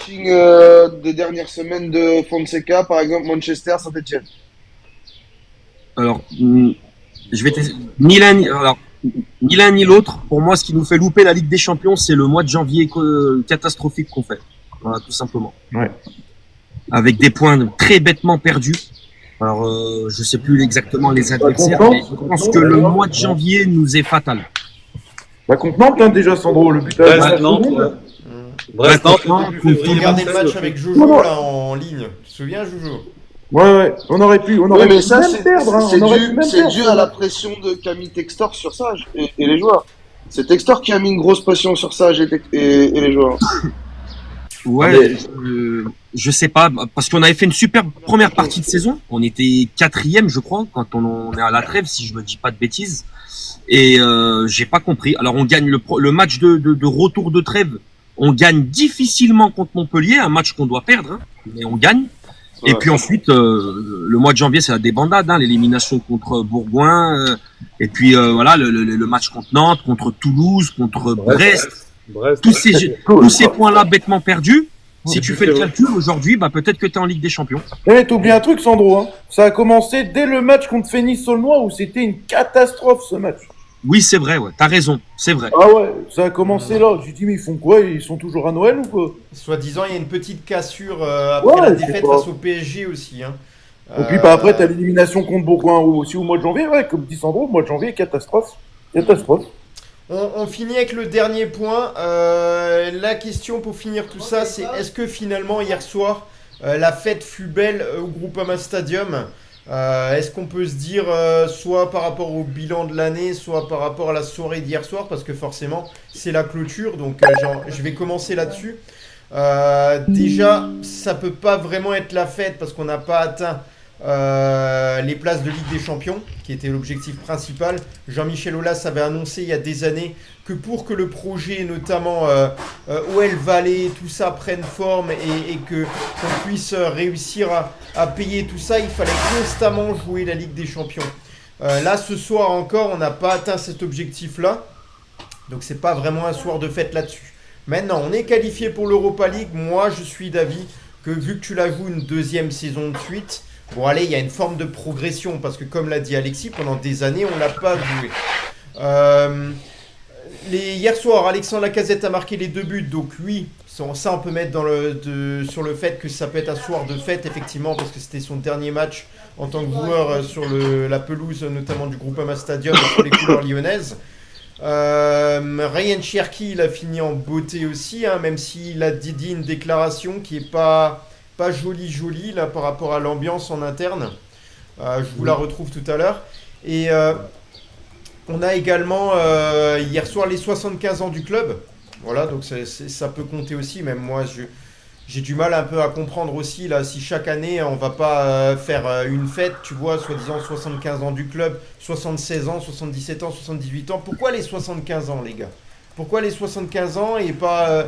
Des dernières semaines de Fonseca, par exemple Manchester, Saint-Etienne. Alors, je vais ni l'un ni l'autre. Pour moi, ce qui nous fait louper la Ligue des Champions, c'est le mois de janvier catastrophique qu'on fait. Voilà, tout simplement. Ouais. Avec des points très bêtement perdus. Alors, je sais plus exactement les adversaires, mais je pense que le mois de janvier nous est fatal. Bah, contre Nantes, hein, déjà, Sandro, le but à Brest, Nantes, ouais. Brest, Nantes, J'ai regardé le match avec Jojo là en ligne. Tu te souviens, Jojo? Ouais, on aurait pu mais ça, même perdre. Hein, c'est dû à la pression qu'a mis Textor sur Sage et les joueurs. C'est Textor qui a mis une grosse pression sur Sage et les joueurs. Ouais, je sais pas, parce qu'on avait fait une super première partie de saison. On était 4e, je crois, quand on est à la trêve, si je me dis pas de bêtises. Et j'ai pas compris. Alors on gagne le match de retour de trêve. On gagne difficilement contre Montpellier, un match qu'on doit perdre, hein, mais on gagne. Ouais. Et puis ensuite, le mois de janvier, c'est la débandade, hein, l'élimination contre Bourgoin, et puis voilà le match contre Nantes, contre Toulouse, contre Brest. Tous ces points-là bêtement perdus. Si tu fais le calcul aujourd'hui, bah peut-être que tu es en Ligue des Champions. Eh, t'oublies un truc, Sandro. Hein. Ça a commencé dès le match contre Fénis-Saulnois où c'était une catastrophe ce match. Oui, c'est vrai, ouais. T'as raison, c'est vrai. Ah ouais, ça a commencé là. J'ai dit, mais ils font quoi? Ils sont toujours à Noël ou quoi? Soi-disant, il y a une petite cassure après la défaite face au PSG aussi. Hein. Et puis bah, après, t'as l'élimination contre Bourgoin aussi au mois de janvier. Ouais, comme dit Sandro, mois de janvier, catastrophe. Catastrophe. On finit avec le dernier point. La question pour finir tout ça, c'est est-ce que finalement, hier soir, la fête fut belle au Groupama Stadium? Est-ce qu'on peut se dire soit par rapport au bilan de l'année, soit par rapport à la soirée d'hier soir, parce que forcément c'est la clôture, donc je vais commencer là-dessus. Déjà, ça peut pas vraiment être la fête parce qu'on n'a pas atteint les places de Ligue des Champions, qui était l'objectif principal. Jean-Michel Aulas avait annoncé il y a des années que pour que le projet, notamment OL Valley, tout ça prenne forme et qu'on puisse réussir à payer tout ça, il fallait constamment jouer la Ligue des Champions. Là, ce soir encore, on n'a pas atteint cet objectif-là, donc c'est pas vraiment un soir de fête là-dessus. Maintenant, on est qualifié pour l'Europa League. Moi, je suis d'avis que vu que tu la joues une deuxième saison de suite, bon allez, il y a une forme de progression parce que comme l'a dit Alexis, pendant des années, on l'a pas joué. Hier soir, Alexandre Lacazette a marqué les 2 buts, donc oui, ça on peut mettre sur le fait que ça peut être un soir de fête, effectivement, parce que c'était son dernier match en tant que joueur sur la pelouse, notamment du Groupama Stadium, sur les couleurs lyonnaises. Ryan Cherki, il a fini en beauté aussi, hein, même s'il a dit une déclaration qui est pas jolie là, par rapport à l'ambiance en interne. Je vous la retrouve tout à l'heure. Et on a également hier soir les 75 ans du club. Voilà, donc ça peut compter aussi. Même moi, j'ai du mal un peu à comprendre aussi là, si chaque année on va pas faire une fête, tu vois, soi-disant 75 ans du club, 76 ans, 77 ans, 78 ans. Pourquoi les 75 ans, les gars? Pourquoi les 75 ans et pas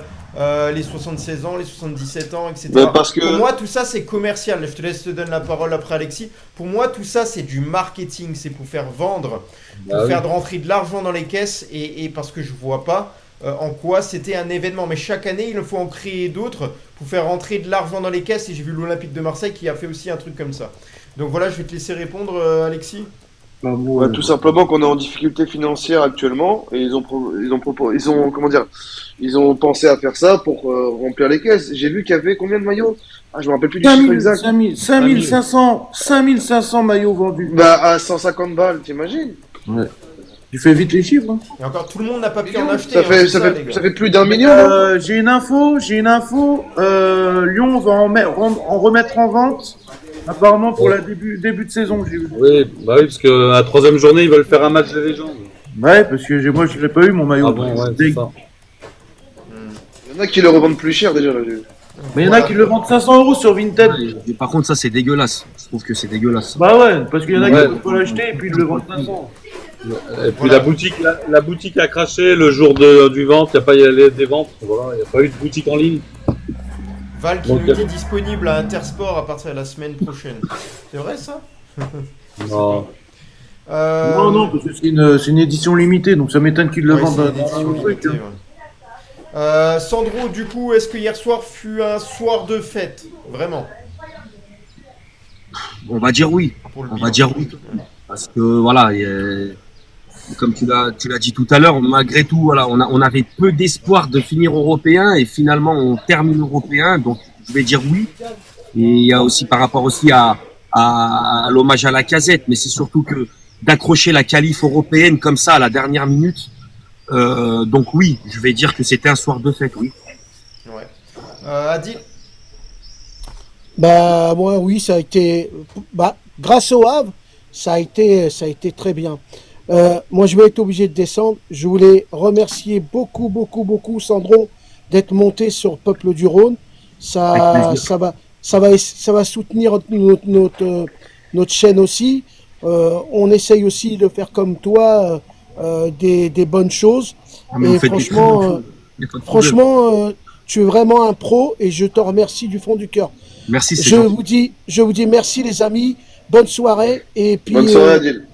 les 76 ans, les 77 ans, etc. Parce que... Pour moi, tout ça, c'est commercial. Je te donne la parole après, Alexis. Pour moi, tout ça, c'est du marketing. C'est pour faire vendre, pour faire rentrer de l'argent dans les caisses. Et parce que je vois pas en quoi c'était un événement. Mais chaque année, il faut en créer d'autres pour faire rentrer de l'argent dans les caisses. Et j'ai vu l'Olympique de Marseille qui a fait aussi un truc comme ça. Donc voilà, je vais te laisser répondre, Alexis. Tout simplement qu'on est en difficulté financière actuellement et ils ont pensé à faire ça pour remplir les caisses. J'ai vu qu'il y avait combien de maillots? Je me rappelle plus du chiffre exact. 5500 maillots vendus. Bah à 150 balles, t'imagines? Ouais. Tu fais vite les chiffres. Hein. Et encore, tout le monde n'a pas pu en acheter. Ça fait plus d'1 million. J'ai une info. Lyon va en remettre en vente. Apparemment pour la début de saison, j'ai vu. Oui, parce que la 3e journée, ils veulent faire un match des légendes. Ouais, parce que moi, je l'ai pas eu mon maillot. Ah bon, ouais, c'est ça. Il y en a qui le revendent plus cher déjà là. Mais il y en a qui le vendent 500 € sur Vinted. Et par contre, ça c'est dégueulasse. Je trouve que c'est dégueulasse. Bah ouais, parce qu'il y en a qui peuvent pas l'acheter et puis ils le vendent 500. Et puis la boutique a craché le jour du vente, il n'y a pas des ventes, voilà, il n'y a pas eu de boutique en ligne. Val qui nous dit disponible à Intersport à partir de la semaine prochaine. C'est vrai ça? Non. Non, parce que c'est une édition limitée, donc ça m'étonne qu'ils le vendent dans un truc. Sandro, du coup, est-ce que hier soir fut un soir de fête? Vraiment? On va dire oui. Parce que voilà, comme tu l'as dit tout à l'heure, malgré tout, voilà, on avait peu d'espoir de finir européen et finalement on termine européen, donc je vais dire oui. Et il y a aussi par rapport aussi à l'hommage à Lacazette, mais c'est surtout que d'accrocher la qualif européenne comme ça à la dernière minute. Donc oui, je vais dire que c'était un soir de fête, oui. Ouais. Adil? Bah moi oui, ça a été grâce au Havre, ça a été très bien. Moi je vais être obligé de descendre. Je voulais remercier beaucoup Sandro d'être monté sur Peuple du Rhône. Ça va soutenir notre chaîne aussi. On essaye aussi de faire comme toi des bonnes choses. Et franchement, tu es vraiment un pro et je te remercie du fond du cœur. Merci. Je vous dis merci les amis. Bonne soirée et puis bonne soirée, Adil.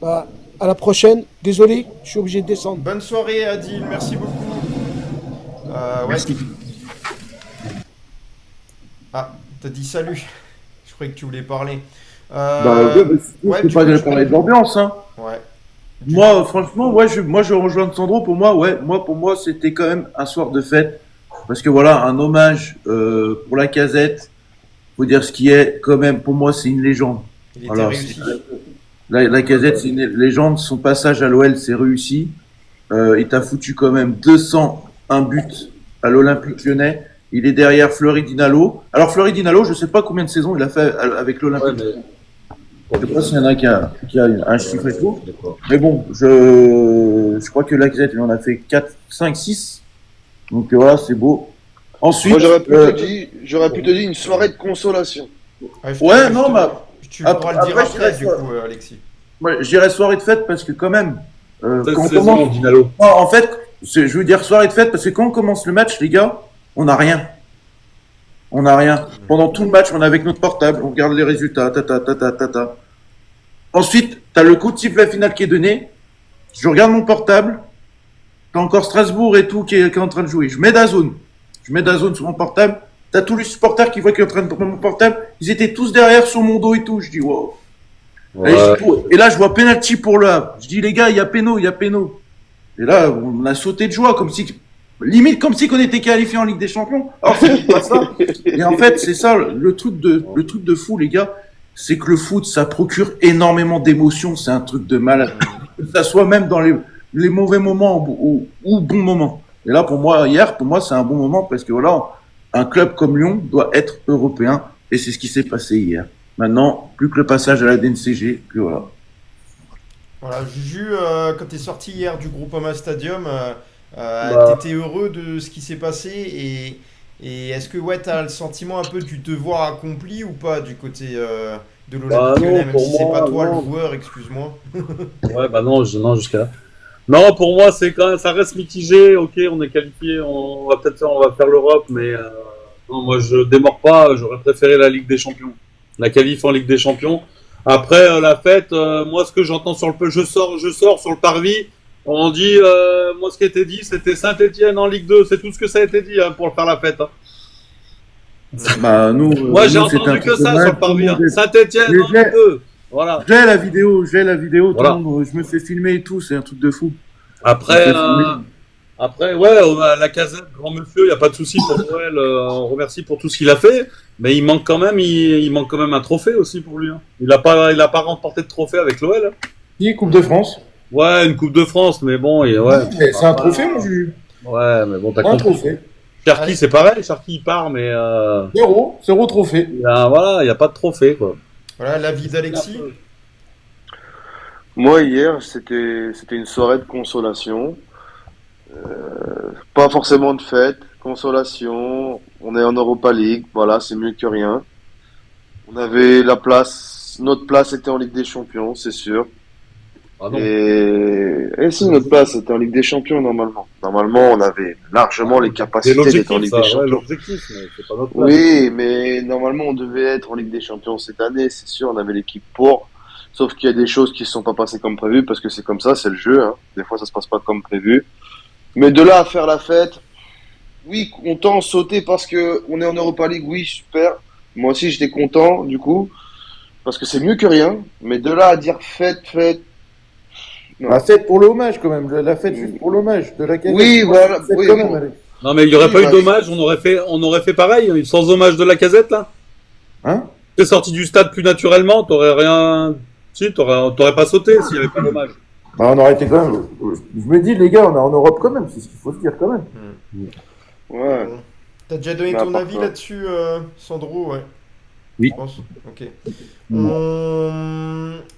À la prochaine. Désolé, je suis obligé de descendre. Bonne soirée Adil, merci beaucoup. Merci. Ouais. Ah, t'as dit salut. Je croyais que tu voulais parler. Tu pas parler de l'ambiance, hein. Ouais. Moi, franchement, je rejoins Sandro. Pour moi, c'était quand même un soir de fête. Parce que voilà, un hommage pour Lacazette. Faut dire ce qui est, quand même, pour moi, c'est une légende. Il était réussi. Lacazette, c'est une légende. Son passage à l'OL, c'est réussi. Il t'a foutu quand même 201 buts à l'Olympique Lyonnais. Il est derrière Fleury Dinalo. Alors, Fleury Dinalo, je sais pas combien de saisons il a fait avec l'Olympique. Ouais, je sais pas s'il y en a qui a un chiffre et tout. Mais bon, je crois que Lacazette, il en a fait 4, 5, 6. Donc voilà, c'est beau. Ensuite, moi, j'aurais pu te dire une soirée de consolation. Tu pourras le dire après, du coup, Alexis. Ouais, je dirais soirée de fête parce que quand même, quand on commence... en fait, je veux dire soirée de fête parce que quand on commence le match, les gars, on n'a rien. Pendant tout le match, on est avec notre portable, on regarde les résultats, Ensuite, t'as le coup de sifflet final qui est donné. Je regarde mon portable. T'as encore Strasbourg et tout qui est en train de jouer. Je mets DAZN sur mon portable. T'as tous les supporters qui voient qu'il est en train de prendre mon portable. Ils étaient tous derrière sur mon dos et tout. Je dis wow. Ouais. Et là, je vois penalty pour le Havre. Je dis les gars, il y a péno. Et là, on a sauté de joie, limite comme si qu'on était qualifié en Ligue des Champions. Alors, c'est pas ça. Et en fait, c'est ça, le truc de fou, les gars, c'est que le foot, ça procure énormément d'émotions. C'est un truc de malade. Que ça soit même dans les mauvais moments ou bons moments. Et là, pour moi, c'est un bon moment parce que voilà, un club comme Lyon doit être européen. Et c'est ce qui s'est passé hier. Maintenant, plus que le passage à la DNCG, puis voilà. Voilà, Juju, quand t'es sorti hier du Groupama Stadium, Bah, t'étais heureux de ce qui s'est passé et est-ce que ouais, t'as le sentiment un peu du devoir accompli ou pas du côté de bah l'Olympique Lyonnais, non, même pour si c'est pas moi, toi non. le joueur, excuse-moi. Ouais, bah non, non jusqu'à là. Non, pour moi, c'est quand même, ça reste mitigé. Ok, on est qualifié, on va faire l'Europe, mais non, moi je démords pas. J'aurais préféré la Ligue des Champions, la qualif en Ligue des Champions. Après la fête, moi ce que j'entends je sors sur le parvis. On dit, moi ce qui a été dit, c'était Saint-Étienne en Ligue 2. C'est tout ce que ça a été dit pour faire la fête. Hein. Bah, Moi j'ai nous, c'était un entendu que truc de ça malade. sur le parvis. Hein. Tout le monde Saint-Étienne Mais en Ligue 2. Voilà. J'ai la vidéo, Voilà. tout le monde, je me fais filmer et tout, c'est un truc de fou. Après, Je me fais filmer. après, ouais, la Casette, grand monsieur, il y a pas de souci pour Noël. On remercie pour tout ce qu'il a fait, mais il manque quand même, il manque quand même un trophée aussi pour lui. Hein. Il a pas remporté de trophée avec l'OL. Hein. Qui, Coupe de France? Ouais, une Coupe de France, mais bon, ouais. Mais c'est un trophée, mon Juju. Ouais, mais bon, t'as Un compris. trophée. Cherki, c'est pareil. Cherki, il part, mais Zéro trophée. voilà, il y a pas de trophée, quoi. Voilà, l'avis d'Alexis. Moi, hier, c'était une soirée de consolation. Pas forcément de fête, consolation. On est en Europa League, voilà, c'est mieux que rien. On avait la place, notre place était en Ligue des Champions, c'est sûr. Ah non. Et si notre place était en Ligue des Champions normalement. Normalement, on avait largement les C'est capacités d'être en l'objectif, Ligue ça. des Ouais, Champions. l'objectif, mais c'est pas notre place. Oui, mais normalement, on devait être en Ligue des Champions cette année, c'est sûr, on avait l'équipe pour. Sauf qu'il y a des choses qui ne sont pas passées comme prévu, parce que c'est comme ça, c'est le jeu. Hein. Des fois, ça se passe pas comme prévu. Mais de là à faire la fête, oui, content, sauter parce que on est en Europa League, oui, super. Moi aussi, j'étais content, du coup, parce que c'est mieux que rien. Mais de là à dire fête, non. La fête pour l'hommage, quand même. La fête juste pour l'hommage de la Casette. Oui, voilà, Fête oui, quand même, bon. Alex. Non, mais il y aurait Oui, pas eu bah, d'hommage, on aurait fait pareil, sans hommage de la Casette, là. Hein? T'es sorti du stade plus naturellement, t'aurais rien. Si, t'aurais pas sauté s'il y avait pas d'hommage. Bah, on aurait été quand même. Je me dis, les gars, on est en Europe quand même, c'est ce qu'il faut se dire quand même. Ouais. Bon. T'as déjà donné Mais à ton part avis ça. là-dessus, Sandro, ouais. Oui. Je pense. Ok.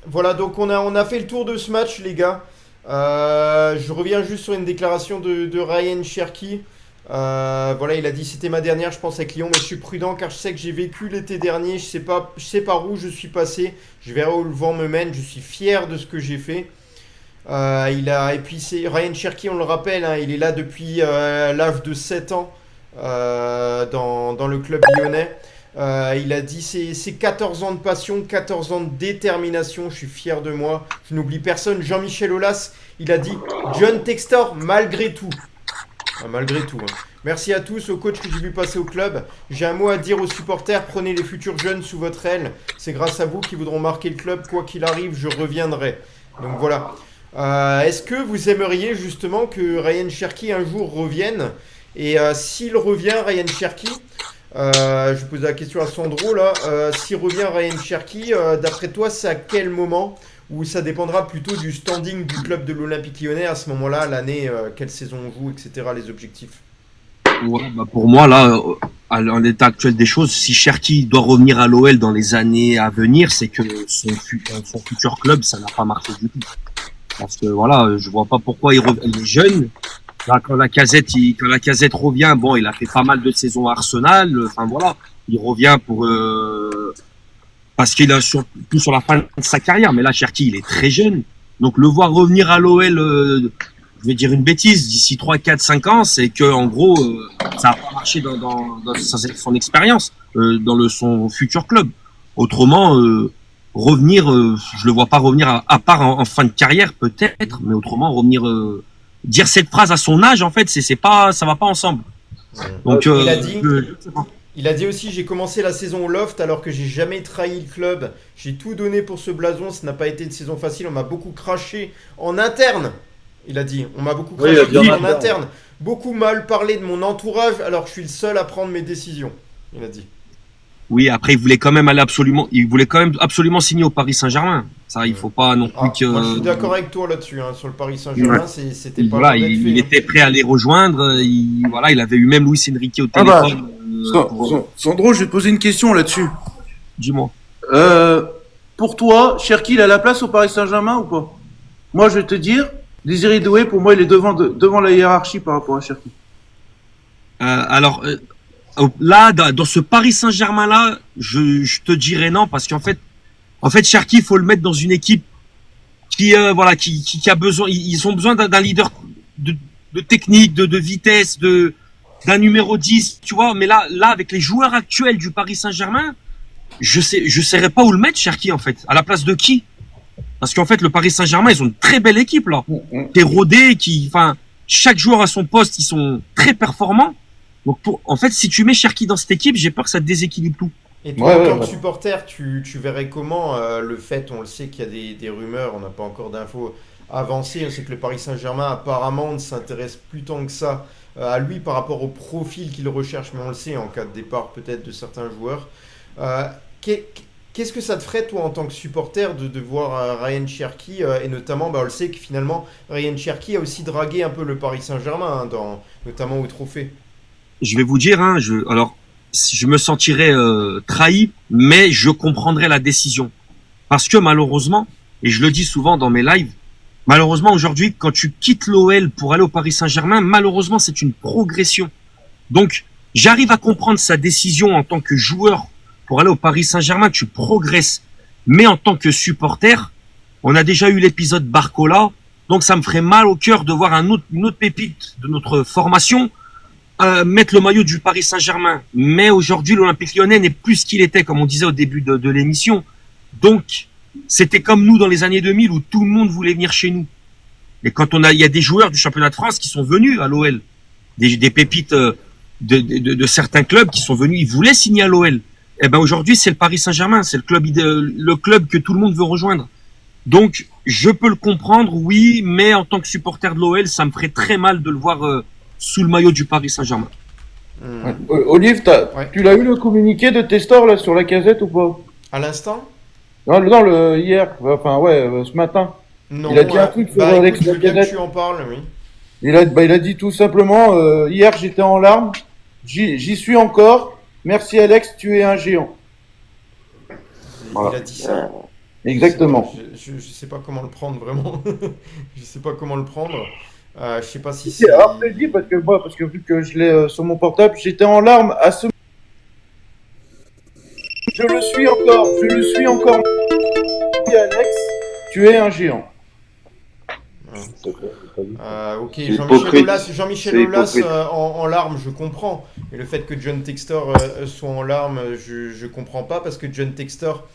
Voilà, donc on a fait le tour de ce match, les gars. Je reviens juste sur une déclaration de Ryan Cherki. Voilà, il a dit c'était ma dernière, je pense, avec Lyon, mais je suis prudent car je sais que j'ai vécu l'été dernier. Je sais par où je suis passé. Je verrai où le vent me mène. Je suis fier de ce que j'ai fait. Et puis c'est Ryan Cherki, on le rappelle, hein, il est là depuis l'âge de 7 ans dans le club lyonnais. Il a dit c'est 14 ans de passion, 14 ans de détermination, je suis fier de moi, je n'oublie personne. Jean-Michel Aulas, il a dit John Textor malgré tout. Malgré tout. Hein. Merci à tous, aux coachs que j'ai vu passer au club. J'ai un mot à dire aux supporters, prenez les futurs jeunes sous votre aile. C'est grâce à vous qui voudront marquer le club, quoi qu'il arrive, je reviendrai. Donc voilà. Est-ce que vous aimeriez justement que Ryan Cherki un jour revienne? Et s'il revient, Ryan Cherki, je pose la question à Sandro là, s'il revient Ryan Cherki, d'après toi, c'est à quel moment? Ou ça dépendra plutôt du standing du club de l'Olympique Lyonnais à ce moment-là, l'année, quelle saison on joue, etc., les objectifs? Ouais, bah pour moi, là, en l'état actuel des choses, si Cherki doit revenir à l'OL dans les années à venir, c'est que son futur club, ça n'a pas marché du tout. Parce que voilà, je vois pas pourquoi il est jeune. Là, quand la Casette revient, bon, il a fait pas mal de saisons à Arsenal. Enfin voilà, il revient pour parce qu'il est plus sur la fin de sa carrière. Mais là, Cherki, il est très jeune. Donc le voir revenir à l'OL, je vais dire une bêtise, d'ici 3, 4, 5 ans, c'est que en gros, ça a pas marché dans son expérience, dans son futur club. Autrement, revenir, je le vois pas revenir à part en fin de carrière peut-être, mais autrement revenir dire cette phrase à son âge, en fait, c'est pas, ça va pas ensemble. Donc il a dit aussi j'ai commencé la saison au Loft alors que j'ai jamais trahi le club. J'ai tout donné pour ce blason, ce n'a pas été une saison facile, on m'a beaucoup craché en interne. Il a dit. On m'a beaucoup Oui, il a craché dit en en interne. Beaucoup mal parlé de mon entourage alors que je suis le seul à prendre mes décisions. Il a dit. Oui, après, il voulait quand même absolument signer au Paris Saint-Germain. Ça, il faut pas non plus que. Moi, je suis d'accord avec toi là-dessus. Hein. Sur le Paris Saint-Germain, c'était pas voilà, loin d'être fait, il hein. était prêt à les rejoindre. Il avait eu même Luis Enrique au téléphone. Sandro, je vais te poser une question là-dessus. Dis-moi. Pour toi, Cherki, il a la place au Paris Saint-Germain ou pas? Moi, je vais te dire, Désiré Doué, pour moi, il est devant la hiérarchie par rapport à Cherki. Là, dans ce Paris Saint-Germain-là, je te dirais non, parce qu'en fait, Cherki, il faut le mettre dans une équipe qui a besoin, ils ont besoin d'un leader de technique, de vitesse, d'un numéro 10, tu vois. Mais là, avec les joueurs actuels du Paris Saint-Germain, je saurais pas où le mettre, Cherki, en fait. À la place de qui? Parce qu'en fait, le Paris Saint-Germain, ils ont une très belle équipe, là. Qui est rodée, chaque joueur à son poste, ils sont très performants. Donc, en fait, si tu mets Cherki dans cette équipe, j'ai peur que ça te déséquilibre tout. Et toi, en tant que supporter, tu verrais comment le fait, on le sait qu'il y a des rumeurs, on n'a pas encore d'infos avancées, on sait que le Paris Saint-Germain apparemment ne s'intéresse plus tant que ça à lui par rapport au profil qu'il recherche, mais on le sait en cas de départ peut-être de certains joueurs. Qu'est-ce que ça te ferait toi en tant que supporter de voir Ryan Cherki et notamment, on le sait que finalement Ryan Cherki a aussi dragué un peu le Paris Saint-Germain, notamment au trophée. Je vais vous dire, je me sentirais trahi, mais je comprendrais la décision. Parce que malheureusement, et je le dis souvent dans mes lives, malheureusement aujourd'hui, quand tu quittes l'OL pour aller au Paris Saint-Germain, malheureusement c'est une progression. Donc, j'arrive à comprendre sa décision en tant que joueur pour aller au Paris Saint-Germain, tu progresses. Mais en tant que supporter, on a déjà eu l'épisode Barcola, donc ça me ferait mal au cœur de voir une autre pépite de notre formation mettre le maillot du Paris Saint-Germain. Mais aujourd'hui, l'Olympique Lyonnais n'est plus ce qu'il était, comme on disait au début de l'émission. Donc, c'était comme nous dans les années 2000 où tout le monde voulait venir chez nous. Et quand il y a des joueurs du championnat de France qui sont venus à l'OL, des pépites de certains clubs qui sont venus, ils voulaient signer à l'OL. Eh ben aujourd'hui, c'est le Paris Saint-Germain, c'est le club que tout le monde veut rejoindre. Donc, je peux le comprendre, oui, mais en tant que supporter de l'OL, ça me ferait très mal de le voir sous le maillot du Paris Saint-Germain. Olive, tu l'as eu le communiqué de Testor là sur la Lacazette ou pas? À l'instant? Non, hier, ce matin. Non, il a dit un truc sur Alex Lacazette. Tu en parles, oui. Il a dit tout simplement, hier j'étais en larmes, j'y suis encore, merci Alex, tu es un géant. Voilà. Il a dit ça. Exactement. Je sais pas comment le prendre vraiment. Je sais pas comment le prendre. Je sais pas si c'est. Alors, je dit parce que vu que je l'ai sur mon portable, j'étais en larmes à ce. Je le suis encore. Alex, tu es un géant. Ok, Jean-Michel Aulas en larmes, je comprends. Mais le fait que John Textor soit en larmes, je comprends pas parce que John Textor.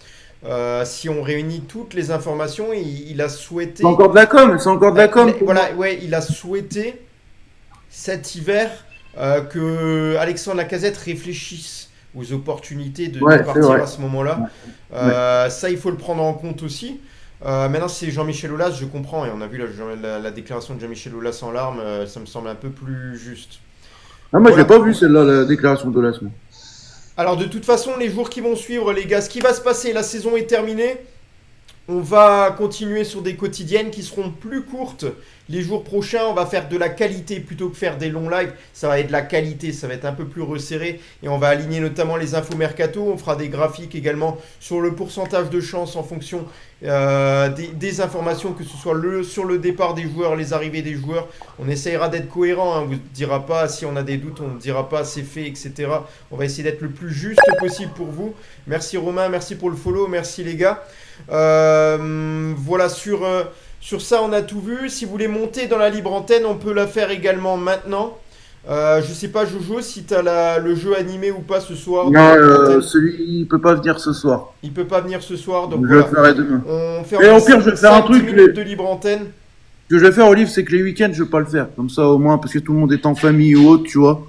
Si on réunit toutes les informations, il a souhaité. C'est encore de la com, il a souhaité cet hiver que Alexandre Lacazette réfléchisse aux opportunités de partir à ce moment-là. Ça, il faut le prendre en compte aussi. Maintenant, c'est Jean-Michel Aulas, je comprends, et on a vu la déclaration de Jean-Michel Aulas en larmes, ça me semble un peu plus juste. Ah, moi, je l'ai pas vu celle-là, la déclaration d'Aulas. Alors de toute façon, les jours qui vont suivre, les gars, ce qui va se passer, la saison est terminée. On va continuer sur des quotidiennes qui seront plus courtes. Les jours prochains, on va faire de la qualité plutôt que faire des longs lives. Ça va être de la qualité, ça va être un peu plus resserré. Et on va aligner notamment les infos mercato. On fera des graphiques également sur le pourcentage de chance en fonction des informations, que ce soit sur le départ des joueurs, les arrivées des joueurs. On essayera d'être cohérent. On ne vous dira pas, si on a des doutes, on ne dira pas c'est fait, etc. On va essayer d'être le plus juste possible pour vous. Merci Romain, merci pour le follow, merci les gars. Voilà, sur ça on a tout vu. Si vous voulez monter dans la libre antenne, on peut la faire également maintenant. Je sais pas Jojo si tu as le jeu animé ou pas ce soir. Non, celui il peut pas venir ce soir. Il peut pas venir ce soir, donc je le ferai demain. Et au pire je vais faire un truc de libre antenne. Ce que je vais faire, Olive, c'est que les week-ends je vais pas le faire. Comme ça au moins, parce que tout le monde est en famille ou autre, tu vois.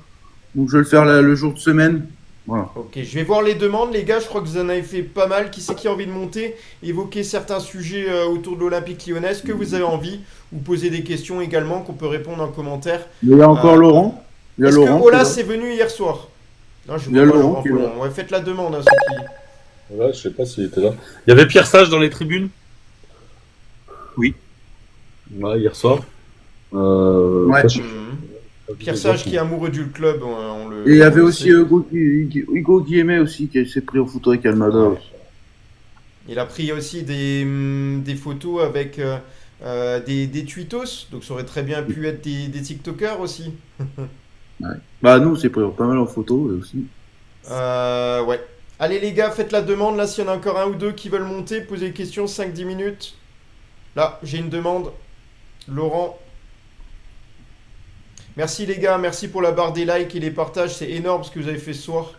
Donc je vais le faire le jour de semaine. Voilà. Ok, je vais voir les demandes, les gars. Je crois que vous en avez fait pas mal. Qui c'est qui a envie de monter, évoquer certains sujets autour de l'Olympique Lyonnais? Est-ce que vous avez envie ou poser des questions également qu'on peut répondre en commentaire? Mais il y a encore Laurent. Il y a Est-ce Laurent. que Olas est venu hier soir? Non, je Il y a vois pas Laurent qui est là. Ouais, faites la demande, hein, ceux qui... Ouais, je sais pas s'il était là. Il y avait Pierre Sage dans les tribunes? Oui. Ouais, hier soir. Ouais. Ça, je- Pierre Sage qui est amoureux du club. On le, Et il y avait on le aussi sait. Hugo Guillemets aussi qui s'est pris en photo avec Almada. Ouais. Il a pris aussi des photos avec des tweetos, donc ça aurait très bien pu être des TikTokers aussi. Ouais. Bah nous, c'est pris pas mal en photo aussi. Ouais. Allez les gars, faites la demande. Là, s'il y en a encore un ou deux qui veulent monter, posez des questions, 5-10 minutes. Là, j'ai une demande. Laurent. Merci les gars, merci pour la barre des likes et les partages. C'est énorme ce que vous avez fait ce soir.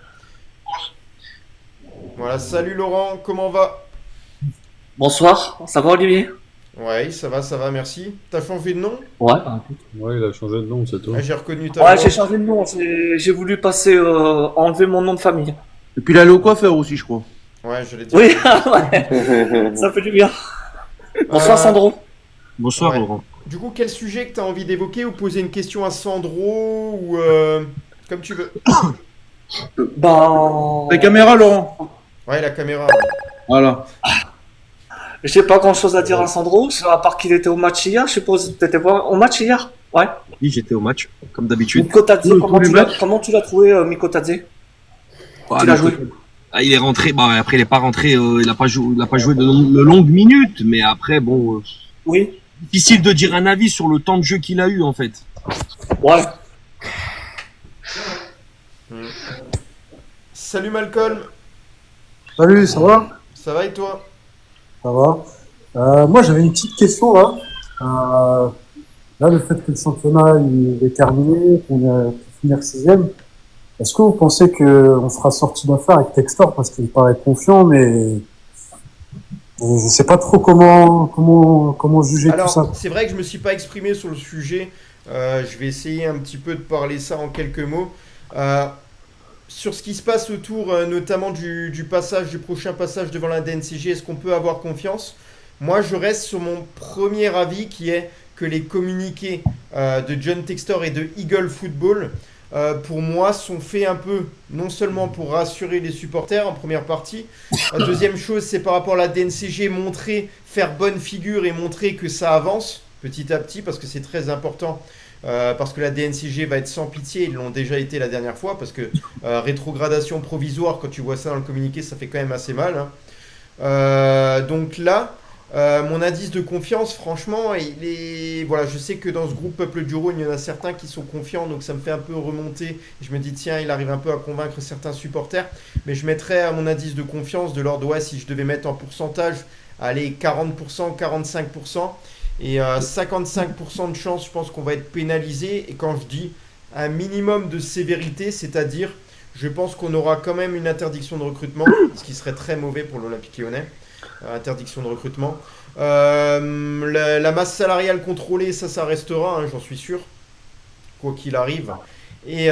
Voilà, salut Laurent, comment va? Bonsoir, ça va Olivier? Ouais, ça va, merci. T'as changé de nom? Ouais. Ouais, il a changé de nom, c'est tout. Ah, j'ai reconnu ta Ouais, voix. j'ai changé de nom, j'ai voulu passer, enlever mon nom de famille. Et puis il allait au coiffeur aussi, je crois. Ouais, je l'ai dit. Oui, ouais, ça fait du bien. Bonsoir Sandro. Bonsoir, Ouais. Laurent. Du coup, quel sujet que tu as envie d'évoquer ou poser une question à Sandro ou comme tu veux. Ben... Ta caméra, Laurent. Ouais, la caméra. Voilà. J'ai pas grand chose à dire à Sandro, à part qu'il était au match hier, je suppose. T'étais pas au match hier? Ouais. Oui, j'étais au match, comme d'habitude. Mikotadze, Tous les matchs. comment tu l'as trouvé, Mikotadze? Ah, Tu l'as joué? Il est rentré, bah après il est pas rentré, il a pas joué de longues minutes, mais après bon, Oui. difficile de dire un avis sur le temps de jeu qu'il a eu en fait. Ouais. Salut Malcolm, Salut, ça va? ça va et toi? Ça va. Moi, j'avais une petite question là. Là, le fait que le championnat il est terminé, qu'on a pu finir sixième, est-ce que vous pensez qu'on sera sorti d'affaire avec Textor parce qu'il paraît confiant, mais je sais pas trop comment juger tout ça. Alors, c'est vrai que je me suis pas exprimé sur le sujet. Je vais essayer un petit peu de parler ça en quelques mots. Sur ce qui se passe autour, notamment du prochain passage devant la DNCG, est-ce qu'on peut avoir confiance? Moi, je reste sur mon premier avis qui est que les communiqués de John Textor et de Eagle Football, pour moi, sont faits un peu, non seulement pour rassurer les supporters en première partie. Deuxième chose, c'est par rapport à la DNCG, faire bonne figure et montrer que ça avance petit à petit, parce que c'est très important. Parce que la DNCG va être sans pitié, ils l'ont déjà été la dernière fois, parce que rétrogradation provisoire, quand tu vois ça dans le communiqué, ça fait quand même assez mal. Hein. Donc là, mon indice de confiance, franchement, voilà, je sais que dans ce groupe Peuple du Rhône, il y en a certains qui sont confiants, donc ça me fait un peu remonter. Je me dis, tiens, il arrive un peu à convaincre certains supporters, mais je mettrais à mon indice de confiance de l'ordre, ouais, si je devais mettre en pourcentage, allez, 40%, 45%. Et 55% de chance, je pense qu'on va être pénalisé. Et quand je dis un minimum de sévérité, c'est-à-dire, je pense qu'on aura quand même une interdiction de recrutement, ce qui serait très mauvais pour l'Olympique Lyonnais. Interdiction de recrutement. La masse salariale contrôlée, ça restera, hein, j'en suis sûr, quoi qu'il arrive. Et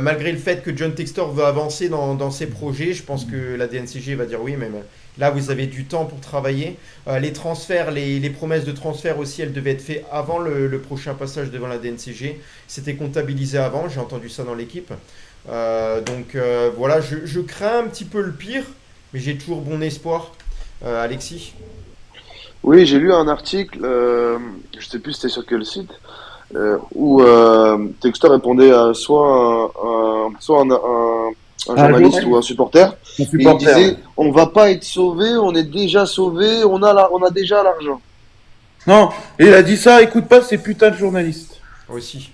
malgré le fait que John Textor veut avancer dans ses projets, je pense que la DNCG va dire oui, mais là vous avez du temps pour travailler. Les transferts, les promesses de transfert aussi, elles devaient être faites avant le prochain passage devant la DNCG. C'était comptabilisé avant, j'ai entendu ça dans l'équipe. Donc voilà, je crains un petit peu le pire, mais j'ai toujours bon espoir. Alexis? Oui, j'ai lu un article, je sais plus c'était sur quel site, où Textor répondait à soit un journaliste ou un supporter, et il disait on va pas être sauvé, on est déjà sauvé, on a déjà l'argent. Non, et il a dit ça, écoute pas ces putains de journalistes. Aussi.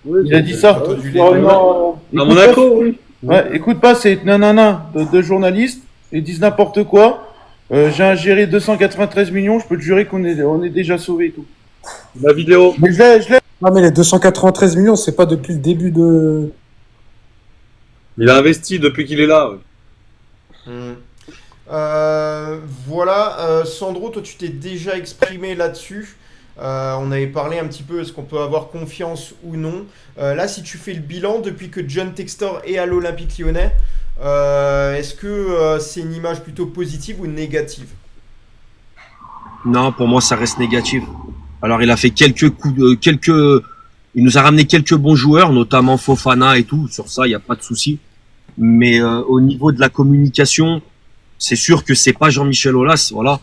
Ouais. Il a dit ça. À Monaco, oui. Ouais, écoute pas ces nanana de journalistes, ils disent n'importe quoi. J'ai ingéré 293 millions, je peux te jurer qu'on est déjà sauvé et tout. La vidéo. Mais je l'ai. Ah, mais les 293 millions, c'est pas depuis le début de... Il a investi depuis qu'il est là. Ouais. Voilà, Sandro, toi tu t'es déjà exprimé là-dessus. On avait parlé un petit peu, est-ce qu'on peut avoir confiance ou non. Là, si tu fais le bilan, depuis que John Textor est à l'Olympique Lyonnais, Est-ce que c'est une image plutôt positive ou négative? Non, pour moi, ça reste négatif. Alors, il a fait il nous a ramené quelques bons joueurs, notamment Fofana et tout. Sur ça, il n'y a pas de souci. Mais au niveau de la communication, c'est sûr que c'est pas Jean-Michel Aulas, voilà.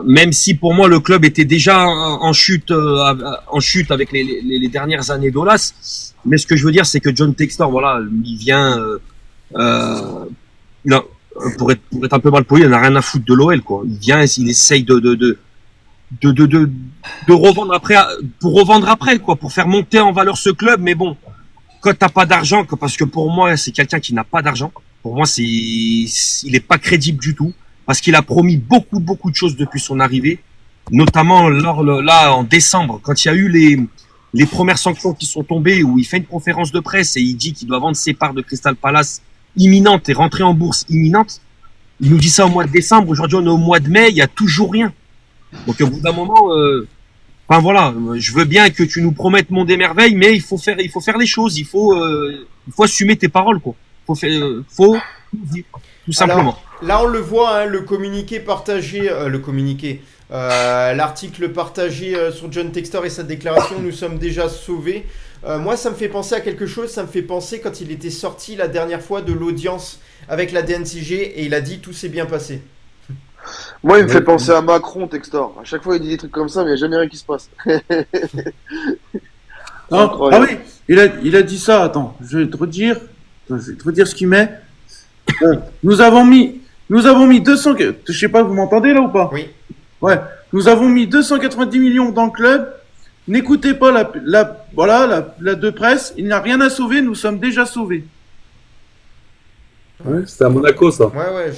Même si pour moi le club était déjà en chute avec les dernières années d'Aulas. Mais ce que je veux dire, c'est que John Textor, voilà, il vient, non, pour être un peu mal poli, il n'a rien à foutre de l'OL, quoi. Il vient, il essaye de revendre après, pour revendre après, quoi, pour faire monter en valeur ce club. Mais bon, quand t'as pas d'argent, parce que pour moi, c'est quelqu'un qui n'a pas d'argent. Pour moi, il est pas crédible du tout, parce qu'il a promis beaucoup de choses depuis son arrivée, notamment là, en décembre, quand il y a eu les premières sanctions qui sont tombées, où il fait une conférence de presse et il dit qu'il doit vendre ses parts de Crystal Palace imminente et rentrer en bourse imminente. Il nous dit ça au mois de décembre. Aujourd'hui, on est au mois de mai, il y a toujours rien. Donc, au bout d'un moment, enfin voilà, je veux bien que tu nous promettes monde et merveille, mais il faut faire les choses. Il faut assumer tes paroles, quoi. Faut dire, tout simplement. Alors, là, on le voit, hein, le communiqué partagé, l'article partagé sur John Textor et sa déclaration « Nous sommes déjà sauvés ». Moi, ça me fait penser à quelque chose. Ça me fait penser quand il était sorti la dernière fois de l'audience avec la DNCG et il a dit « Tout s'est bien passé ». Moi, il me fait penser à Macron, Textor. À chaque fois, il dit des trucs comme ça, mais il n'y a jamais rien qui se passe. Non, ah oui, il a dit ça. Attends, je vais te redire ce qu'il met. Nous avons mis 200. Je sais pas, vous m'entendez là ou pas? Oui. Ouais. Nous avons mis 290 millions dans le club. N'écoutez pas la de presse. Il n'y a rien à sauver. Nous sommes déjà sauvés. Ouais, c'était à Monaco, ça. Ouais,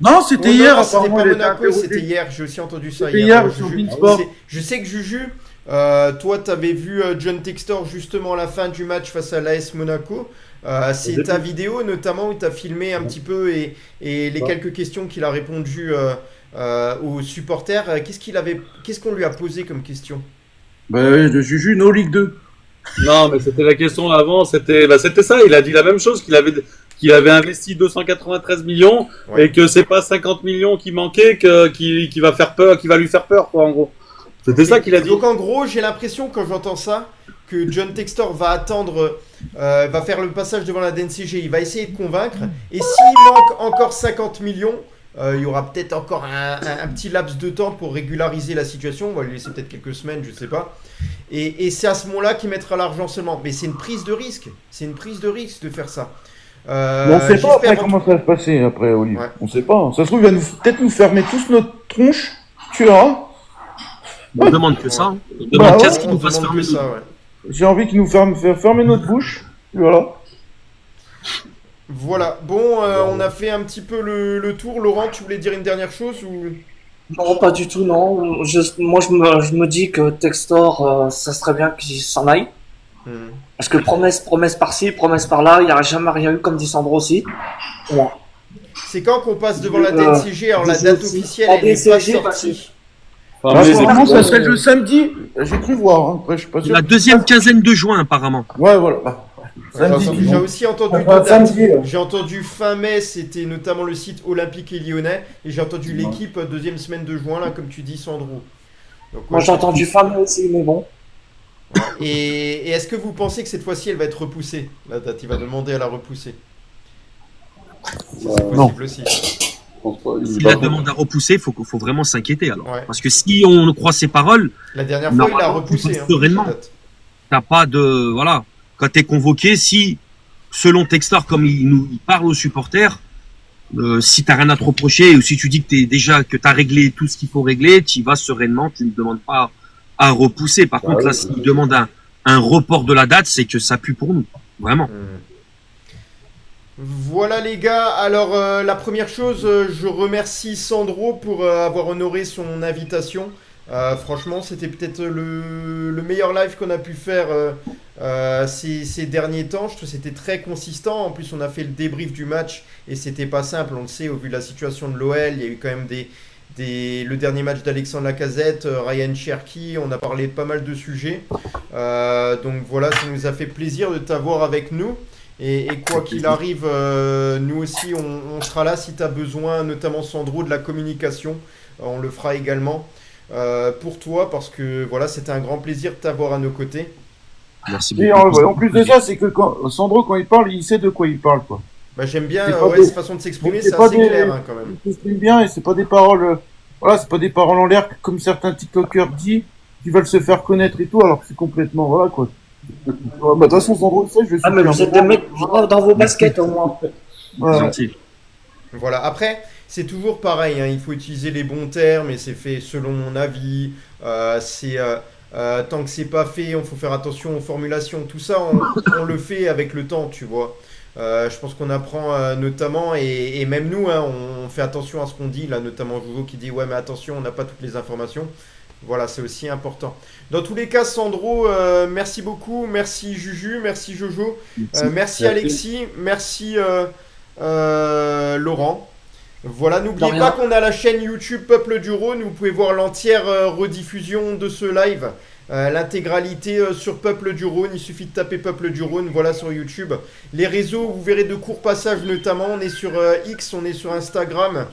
Non, c'était hier. Non, c'était pas il était Monaco, interrogé. c'était hier. J'ai aussi entendu ça C'était hier. hier sur Beansport. Je sais que Juju, toi, t'avais vu John Textor justement à la fin du match face à l'AS Monaco. C'est ta vidéo notamment où tu as filmé un petit peu et les quelques questions qu'il a répondu aux supporters. Qu'est-ce qu'on lui a posé comme question? De Juju, no Ligue 2. Non, mais c'était la question avant. C'était ça. Il a dit la même chose, qu'il avait investi 293 millions et que c'est pas 50 millions qui manquaient qui va faire peur, qui va lui faire peur, quoi, en gros. C'était ça qu'il a dit. Donc en gros, j'ai l'impression quand j'entends ça que John Textor va attendre, va faire le passage devant la DNCG, il va essayer de convaincre, et s'il manque encore 50 millions, il y aura peut-être encore un petit laps de temps pour régulariser la situation, on va lui laisser peut-être quelques semaines, je sais pas, et c'est à ce moment-là qu'il mettra l'argent seulement. Mais c'est une prise de risque, de faire ça. On sait pas après comment ça va se passer après, Olivier. Ouais. On sait pas. Ça se trouve, il va peut-être nous fermer tous notre tronche, tu verras. On demande que ça. On demande qu'est-ce qu'il nous fasse fermer ça. J'ai envie qu'il nous fasse fermer notre bouche. Voilà. Voilà. Bon, on a fait un petit peu le tour. Laurent, tu voulais dire une dernière chose ou... Non, pas du tout, non. Moi, je me dis que Textor, ça serait bien qu'il s'en aille. Parce que promesse par-ci, promesse par-là, il n'y a jamais rien eu, comme dit Sandro aussi. Ouais. C'est quand qu'on passe devant la DNCG? Alors la date officielle, elle n'est pas sortie. Apparemment, ça serait le samedi. J'ai cru voir. Hein. Après, je suis pas sûr. La deuxième quinzaine de juin, apparemment. Ouais, voilà. J'ai aussi entendu deux dates. J'ai entendu fin mai, c'était notamment le site Olympique et Lyonnais. Et j'ai entendu l'équipe deuxième semaine de juin, là, comme tu dis, Sandro. Donc, moi, j'ai entendu fin mai aussi, mais bon. Et est-ce que vous pensez que cette fois-ci, elle va être repoussée? La date, il va demander à la repousser. Si c'est possible aussi. Si la demande à repousser, il faut vraiment s'inquiéter alors. Ouais. Parce que si on croit ses paroles, la dernière fois, il a repoussé. Sereinement. T'as pas de. Voilà. Quand t'es convoqué, si, selon Textor, comme il parle aux supporters, si t'as rien à te reprocher ou si tu dis que t'as réglé tout ce qu'il faut régler, tu y vas sereinement, tu ne demandes pas à repousser. Par contre, là, s'il demande un report de la date, c'est que ça pue pour nous. Vraiment. Voilà les gars, alors la première chose, je remercie Sandro pour avoir honoré son invitation. Franchement, c'était peut-être le meilleur live qu'on a pu faire ces derniers temps. Je trouve que c'était très consistant. En plus, on a fait le débrief du match et c'était pas simple, on le sait, au vu de la situation de l'OL. Il y a eu quand même le dernier match d'Alexandre Lacazette, Ryan Cherki, on a parlé pas mal de sujets. Donc voilà, ça nous a fait plaisir de t'avoir avec nous. Et quoi qu'il arrive, nous aussi, on sera là si tu as besoin, notamment Sandro, de la communication. On le fera également pour toi, parce que voilà, c'était un grand plaisir de t'avoir à nos côtés. Merci Et beaucoup. en plus de ça, c'est que Sandro, quand il parle, il sait de quoi il parle, quoi. Bah, j'aime bien des- cette façon de s'exprimer, c'est c'est pas assez des- clair quand même. Il s'exprime bien et c'est pas des paroles, voilà, c'est pas des paroles en l'air comme certains TikTokers disent, qui veulent se faire connaître et tout, alors que c'est complètement, voilà, quoi. Bah, de toute façon, Sandro, tu sais, je vais Ah, mais vous êtes des mecs dans vos baskets au moins. Ouais. Gentil. Voilà, après, c'est toujours pareil, hein, il faut utiliser les bons termes et c'est fait selon mon avis. Tant que c'est pas fait, il faut faire attention aux formulations. Tout ça, on le fait avec le temps, tu vois. Je pense qu'on apprend notamment, et même nous, hein, on fait attention à ce qu'on dit, là, notamment Jojo qui dit ouais, mais attention, on n'a pas toutes les informations. Voilà, c'est aussi important. Dans tous les cas, Sandro, merci beaucoup. Merci Juju, merci Jojo, merci Alexis, merci Laurent. Voilà, n'oubliez pas qu'on a la chaîne YouTube Peuple du Rhône. Vous pouvez voir l'entière rediffusion de ce live. L'intégralité sur Peuple du Rhône. Il suffit de taper Peuple du Rhône, voilà, sur YouTube. Les réseaux, vous verrez de courts passages notamment. On est sur X, on est sur Instagram.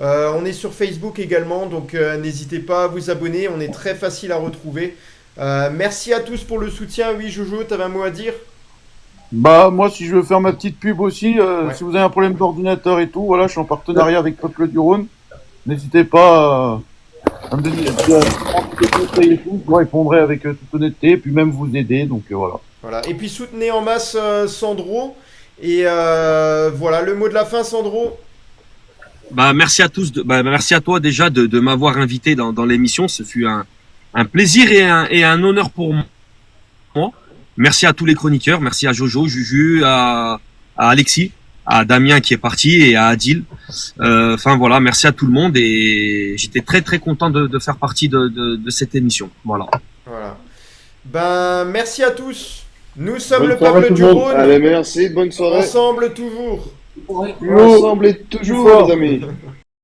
On est sur Facebook également, donc n'hésitez pas à vous abonner, on est très facile à retrouver. Merci à tous pour le soutien. Oui, Jojo, tu avais un mot à dire? Bah, moi, si je veux faire ma petite pub aussi, si vous avez un problème d'ordinateur et tout, voilà, je suis en partenariat avec Peuple du Rhône. N'hésitez pas à me donner des conseils et tout, je vous répondrai avec toute honnêteté, et puis même vous aider, donc voilà. Voilà, et puis soutenez en masse Sandro. Et voilà, le mot de la fin, Sandro. Bah, merci à tous. Merci à toi déjà de m'avoir invité dans l'émission. Ce fut un plaisir et un honneur pour moi. Merci à tous les chroniqueurs. Merci à Jojo, Juju, à Alexis, à Damien qui est parti et à Adil. Enfin voilà, merci à tout le monde et j'étais très très content de faire partie de cette émission. Voilà. Voilà. Ben, merci à tous. Nous sommes Bonne le soirée Peuple tout du le monde. Rhône. Allez, merci, bonne soirée. Ensemble toujours. Ensemble et toujours, les amis.